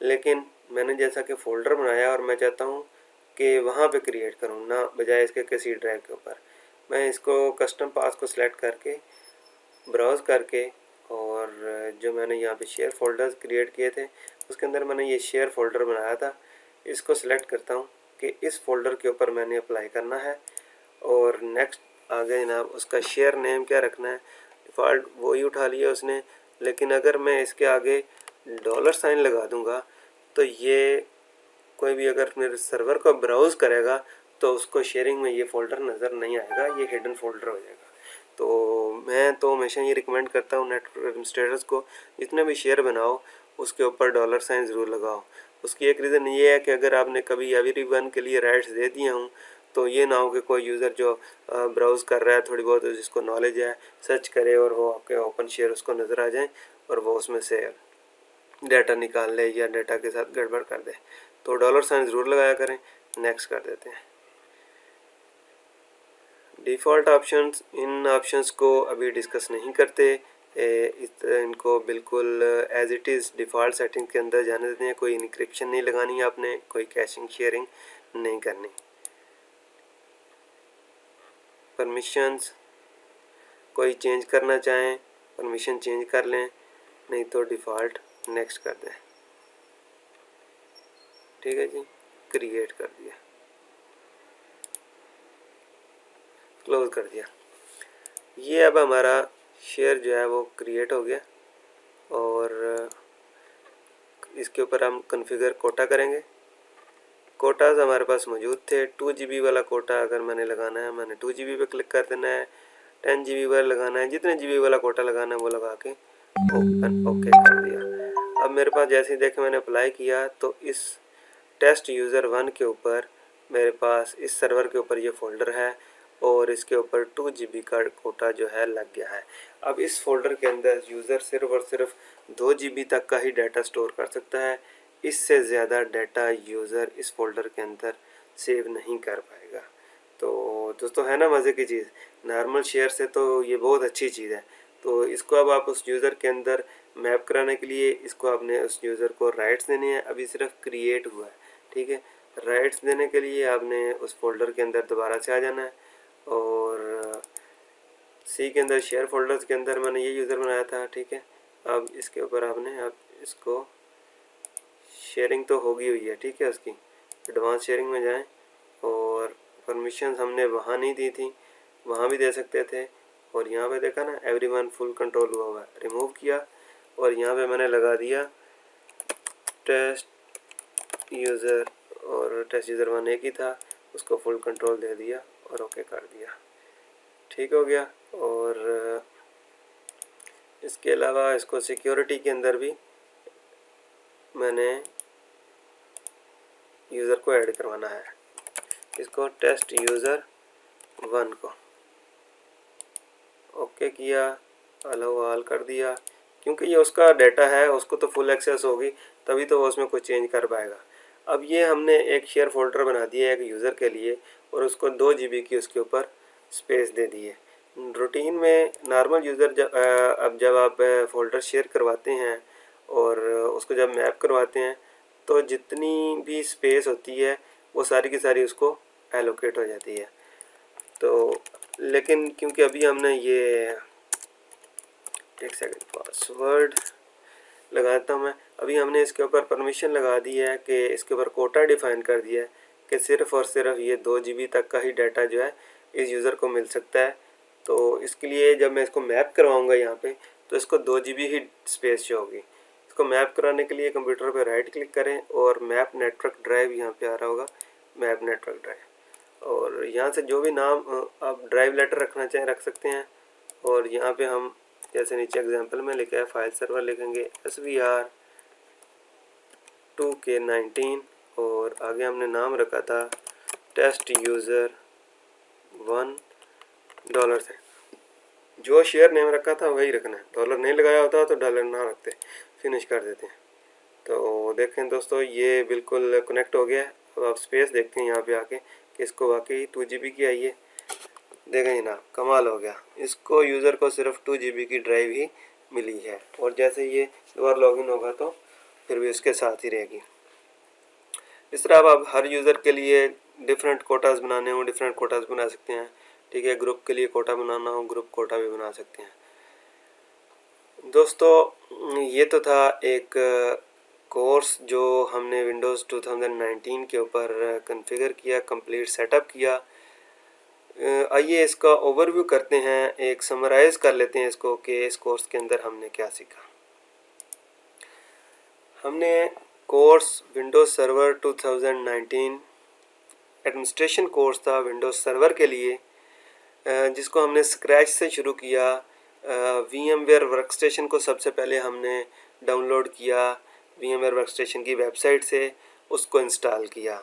लेकिन मैंने जैसा कि फ़ोल्डर बनाया और मैं चाहता हूँ कि वहाँ पे क्रिएट करूँ, ना बजाय इसके किसी ड्राइव के ऊपर। मैं इसको कस्टम पास को सिलेक्ट करके ब्राउज़ करके, और जो मैंने यहाँ पे शेयर फोल्डर्स क्रिएट किए थे उसके अंदर मैंने ये शेयर फोल्डर बनाया था, इसको सिलेक्ट करता हूँ कि इस फोल्डर के ऊपर मैंने अप्लाई करना है। और नेक्स्ट आगे जनाब उसका शेयर नेम क्या रखना है, डिफ़ॉल्ट वही उठा लिया उसने। लेकिन अगर मैं इसके आगे $साइन लगा दूंगा तो ये कोई भी अगर मेरे सर्वर को ब्राउज़ करेगा तो उसको शेयरिंग में ये फ़ोल्डर नज़र नहीं आएगा, ये हिडन फोल्डर हो जाएगा। तो मैं तो हमेशा ये रिकमेंड करता हूँ नेटवर्क एडमिनिस्ट्रेटर्स को, जितने भी शेयर बनाओ उसके ऊपर $साइन ज़रूर लगाओ। उसकी एक रीज़न ये है कि अगर आपने कभी एवरीवन के लिए राइट्स दे दिए हों तो ये ना हो कि कोई यूज़र जो ब्राउज़ कर रहा है, थोड़ी बहुत जिसको नॉलेज है, सर्च करे और वो आपके ओपन शेयर उसको नज़र आ जाए और वो उसमें से डाटा निकाल ले या डाटा के साथ गड़बड़ कर दे। तो $साइन ज़रूर लगाया करें। नेक्स्ट कर देते हैं। डिफ़ॉल्ट ऑप्शंस, इन ऑप्शंस को अभी डिस्कस नहीं करते, इनको बिल्कुल as it is default setting के अंदर जाने देते हैं। कोई इनक्रिप्शन नहीं लगानी है आपने, कोई कैशिंग शेयरिंग नहीं करनी। परमिशंस कोई चेंज करना चाहें परमिशन चेंज कर लें, नहीं तो डिफ़ॉल्ट नेक्स्ट कर दें, ठीक है जी। क्रिएट कर दिया, क्लोज कर दिया। ये अब हमारा शेयर जो है वो क्रिएट हो गया और इसके ऊपर हम कॉन्फ़िगर कोटा करेंगे। कोटास हमारे पास मौजूद थे। 2 GB वाला कोटा अगर मैंने लगाना है, मैंने 2 GB पे क्लिक कर देना है। 10 GB वाला लगाना है, जितने GB वाला कोटा लगाना है वो लगा के ओपन ओके कर दिया। अब मेरे पास जैसे ही देखें मैंने अप्लाई किया तो इस टेस्ट यूज़र 1 के ऊपर मेरे पास इस सर्वर के ऊपर ये फ़ोल्डर है और इसके ऊपर 2 GB का कोटा जो है लग गया है। अब इस फोल्डर के अंदर यूज़र सिर्फ और सिर्फ 2 GB तक का ही डाटा स्टोर कर सकता है। इससे ज़्यादा डाटा यूज़र इस फोल्डर के अंदर सेव नहीं कर पाएगा। तो दोस्तों है ना मज़े की चीज़, नॉर्मल शेयर से तो ये बहुत अच्छी चीज़ है। तो इसको अब आप उस यूज़र के अंदर मैप कराने के लिए इसको आपने उस यूज़र को राइट्स देने हैं। अभी सिर्फ क्रिएट हुआ है, ठीक है। राइट्स देने के लिए आपने उस फोल्डर के अंदर दोबारा से आ जाना है और सी के अंदर शेयर फोल्डर्स के अंदर मैंने ये यूज़र बनाया था, ठीक है। अब इसके ऊपर आपने अब इसको शेयरिंग तो होगी हुई है, ठीक है। उसकी एडवांस शेयरिंग में जाएं और परमिशंस हमने वहाँ नहीं दी थी, वहाँ भी दे सकते थे। और यहाँ पे देखा ना एवरीवन फुल कंट्रोल हुआ हुआ है, रिमूव किया और यहाँ पे मैंने लगा दिया टेस्ट यूज़र और टेस्ट यूज़र 1 एक ही था, उसको फुल कंट्रोल दे दिया और ओके कर दिया, ठीक हो गया। और इसके अलावा इसको सिक्योरिटी के अंदर भी मैंने यूज़र को ऐड करवाना है, इसको टेस्ट यूज़र 1 को ओके किया, अलाउ ऑल कर दिया, क्योंकि ये उसका डाटा है, उसको तो फुल एक्सेस होगी, तभी तो वो उसमें कुछ चेंज कर पाएगा। अब ये हमने एक शेयर फोल्डर बना दिया है एक यूज़र के लिए और उसको 2 GB की उसके ऊपर स्पेस दे दी है। रूटीन में नॉर्मल यूज़र अब जब आप फोल्डर शेयर करवाते हैं और उसको जब मैप करवाते हैं तो जितनी भी स्पेस होती है वो सारी की सारी उसको एलोकेट हो जाती है। तो लेकिन क्योंकि अभी हमने ये एक सेकंड पासवर्ड लगाता हूँ मैं, अभी हमने इसके ऊपर परमिशन लगा दी है कि इसके ऊपर कोटा डिफ़ाइन कर दिया है कि सिर्फ़ और सिर्फ ये 2 GB तक का ही डाटा जो है इस यूज़र को मिल सकता है। तो इसके लिए जब मैं इसको मैप करवाऊँगा यहाँ पे तो इसको 2 GB ही स्पेस जो होगी। इसको मैप कराने के लिए कंप्यूटर पर राइट क्लिक करें और मैप नेटवर्क ड्राइव यहाँ पे आ रहा होगा, मैप नेटवर्क ड्राइव, और यहाँ से जो भी नाम आप ड्राइव लेटर रखना चाहें रख सकते हैं। और यहाँ पे हम जैसे नीचे एग्जांपल में लिखा है फाइल सर्वर लिखेंगे SVR 2K19 और आगे हमने नाम रखा था टेस्ट यूज़र 1 डॉलर से, जो शेयर नेम रखा था वही रखना है, डॉलर नहीं लगाया होता तो डॉलर ना रखते, फिनिश कर देते हैं। तो देखें दोस्तों ये बिल्कुल कनेक्ट हो गया है। अब आप स्पेस देखते हैं यहाँ पे आके कि इसको वाकई 2 GB की आई है, देखें जनाब कमाल हो गया, इसको यूज़र को सिर्फ 2 GB की ड्राइव ही मिली है और जैसे ये दोबारा लॉगिन होगा तो फिर भी उसके साथ ही रहेगी। इस तरह आप हर यूज़र के लिए डिफरेंट कोटास बनाने हो डिफरेंट कोटास बना सकते हैं, ठीक है। ग्रुप के लिए कोटा बनाना हो ग्रुप कोटा भी बना सकते हैं। दोस्तों ये तो था एक कोर्स जो हमने विंडोज़ 2019 के ऊपर कॉन्फ़िगर किया, कंप्लीट सेटअप किया। आइए इसका ओवरव्यू करते हैं, एक समराइज़ कर लेते हैं इसको कि इस कोर्स के अंदर हमने क्या सीखा। हमने course Windows server 2019 administration course था विंडोज़ सर्वर के लिए, जिसको हमने स्क्रैच से शुरू किया। VMware वर्कस्टेशन को सबसे पहले हमने डाउनलोड किया VMware वर्कस्टेशन की वेबसाइट से, उसको इंस्टॉल किया।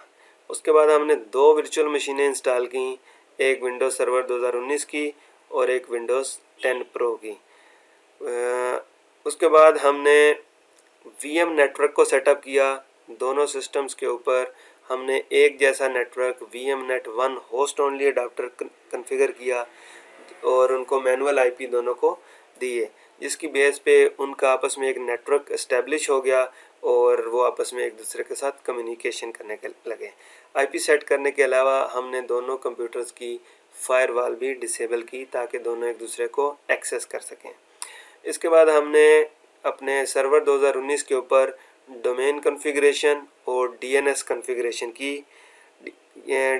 उसके बाद हमने 2 वर्चुअल मशीनें इंस्टॉल की, एक विंडोज़ सर्वर 2019 की और एक विंडोज़ 10 प्रो की। उसके बाद हमने VM नेटवर्क को सेटअप किया। दोनों सिस्टम्स के ऊपर हमने एक जैसा network VMnet 1 host only adapter configure किया और उनको मैनुअल IP दोनों को दिए, जिसकी बेस पे उनका आपस में एक नेटवर्क इस्टेब्लिश हो गया और वो आपस में एक दूसरे के साथ कम्युनिकेशन करने के लगे। IP सेट करने के अलावा हमने दोनों कंप्यूटर्स की फायरवॉल भी डिसेबल की ताकि दोनों एक दूसरे को एक्सेस कर सकें। इसके बाद हमने अपने सर्वर 2019 के ऊपर डोमेन कॉन्फ़िगरेशन और DNS कॉन्फ़िगरेशन की।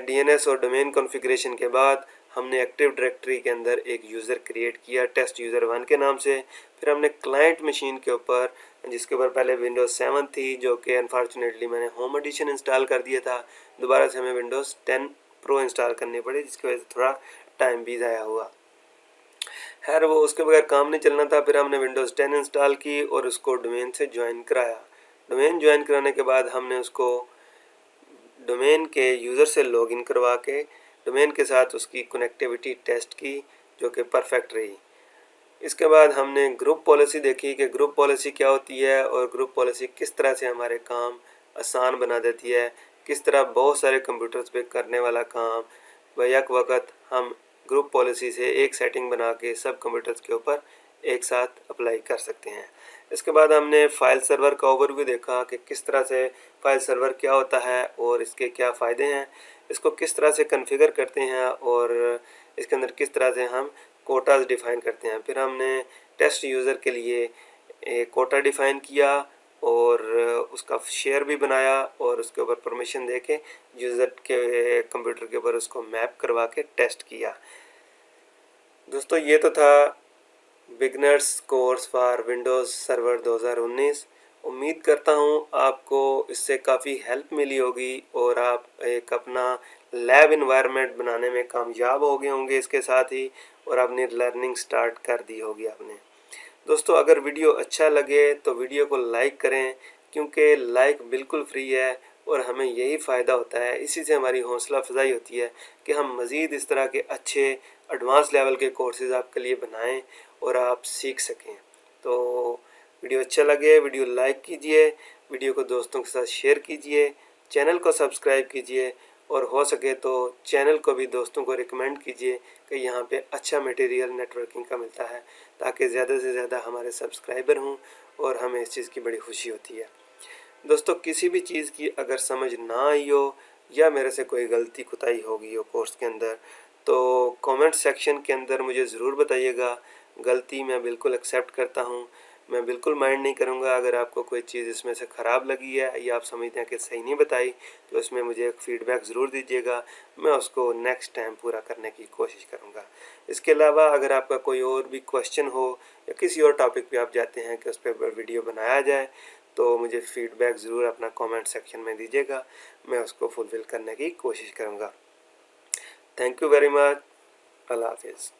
DNS और डोमेन कॉन्फ़िगरेशन के बाद हमने एक्टिव डायरेक्टरी के अंदर एक यूज़र क्रिएट किया टेस्ट यूज़र 1 के नाम से। फिर हमने क्लाइंट मशीन के ऊपर, जिसके ऊपर पहले विंडोज़ 7 थी जो कि अनफॉर्चुनेटली मैंने होम एडिशन इंस्टॉल कर दिया था, दोबारा से हमें विंडोज़ 10 प्रो इंस्टॉल करनी पड़ी, जिसकी वजह से थोड़ा टाइम भी ज़ाया हुआ। खैर वो उसके बगैर काम नहीं चलना था। फिर हमने विंडोज़ 10 इंस्टॉल की और उसको डोमेन से ज्वाइन कराया। डोमेन ज्वाइन कराने के बाद हमने उसको डोमेन के यूज़र से लॉगिन करवा के डोमेन के साथ उसकी कनेक्टिविटी टेस्ट की, जो कि परफेक्ट रही। इसके बाद हमने ग्रुप पॉलिसी देखी कि ग्रुप पॉलिसी क्या होती है और ग्रुप पॉलिसी किस तरह से हमारे काम आसान बना देती है, किस तरह बहुत सारे कंप्यूटर्स पे करने वाला काम बैक वक्त हम ग्रुप पॉलिसी से एक सेटिंग बना के सब कंप्यूटर्स के ऊपर एक साथ अप्लाई कर सकते हैं। इसके बाद हमने फ़ाइल सर्वर का ओवरव्यू देखा कि किस तरह से फ़ाइल सर्वर क्या होता है और इसके क्या फ़ायदे हैं, इसको किस तरह से कॉन्फ़िगर करते हैं और इसके अंदर किस तरह से हम कोटाज डिफ़ाइन करते हैं। फिर हमने टेस्ट यूज़र के लिए एक कोटा डिफ़ाइन किया और उसका शेयर भी बनाया और उसके ऊपर परमिशन दे के यूज़र के कंप्यूटर के ऊपर उसको मैप करवा के टेस्ट किया। दोस्तों ये तो था beginners course for Windows server 2019 उम्मीद करता हूँ आपको इससे काफ़ी हेल्प मिली होगी और आप एक अपना लैब इन्वायरमेंट बनाने में कामयाब हो गए होंगे इसके साथ ही, और अपनी लर्निंग स्टार्ट कर दी होगी आपने। दोस्तों, अगर वीडियो अच्छा लगे तो वीडियो को लाइक करें, क्योंकि लाइक बिल्कुल फ्री है और हमें यही फ़ायदा होता है। इसी से हमारी हौसला अफजाई होती है कि हम मज़ीद इस तरह के अच्छे एडवांस लेवल के कोर्सेज़ आपके लिए बनाएं और आप सीख सकें। तो वीडियो अच्छा लगे वीडियो लाइक कीजिए, वीडियो को दोस्तों के साथ शेयर कीजिए, चैनल को सब्सक्राइब कीजिए और हो सके तो चैनल को भी दोस्तों को रिकमेंड कीजिए कि यहाँ पे अच्छा मटेरियल नेटवर्किंग का मिलता है, ताकि ज़्यादा से ज़्यादा हमारे सब्सक्राइबर हों और हमें इस चीज़ की बड़ी खुशी होती है। दोस्तों, किसी भी चीज़ की अगर समझ ना आई हो या मेरे से कोई गलती कुताही हो गई हो कोर्स के अंदर, तो कमेंट सेक्शन के अंदर मुझे ज़रूर बताइएगा। गलती मैं बिल्कुल एक्सेप्ट करता हूँ, मैं बिल्कुल माइंड नहीं करूँगा। अगर आपको कोई चीज़ इसमें से ख़राब लगी है या आप समझते हैं कि सही नहीं बताई, तो इसमें मुझे एक फ़ीडबैक ज़रूर दीजिएगा, मैं उसको नेक्स्ट टाइम पूरा करने की कोशिश करूँगा। इसके अलावा अगर आपका कोई और भी क्वेश्चन हो या किसी और टॉपिक पे आप चाहते हैं कि उस पर वीडियो बनाया जाए, तो मुझे फ़ीडबैक ज़रूर अपना कमेंट सेक्शन में दीजिएगा, मैं उसको फुलफ़िल करने की कोशिश करूँगा। Thank you very much. अल्लाह हाफिज़।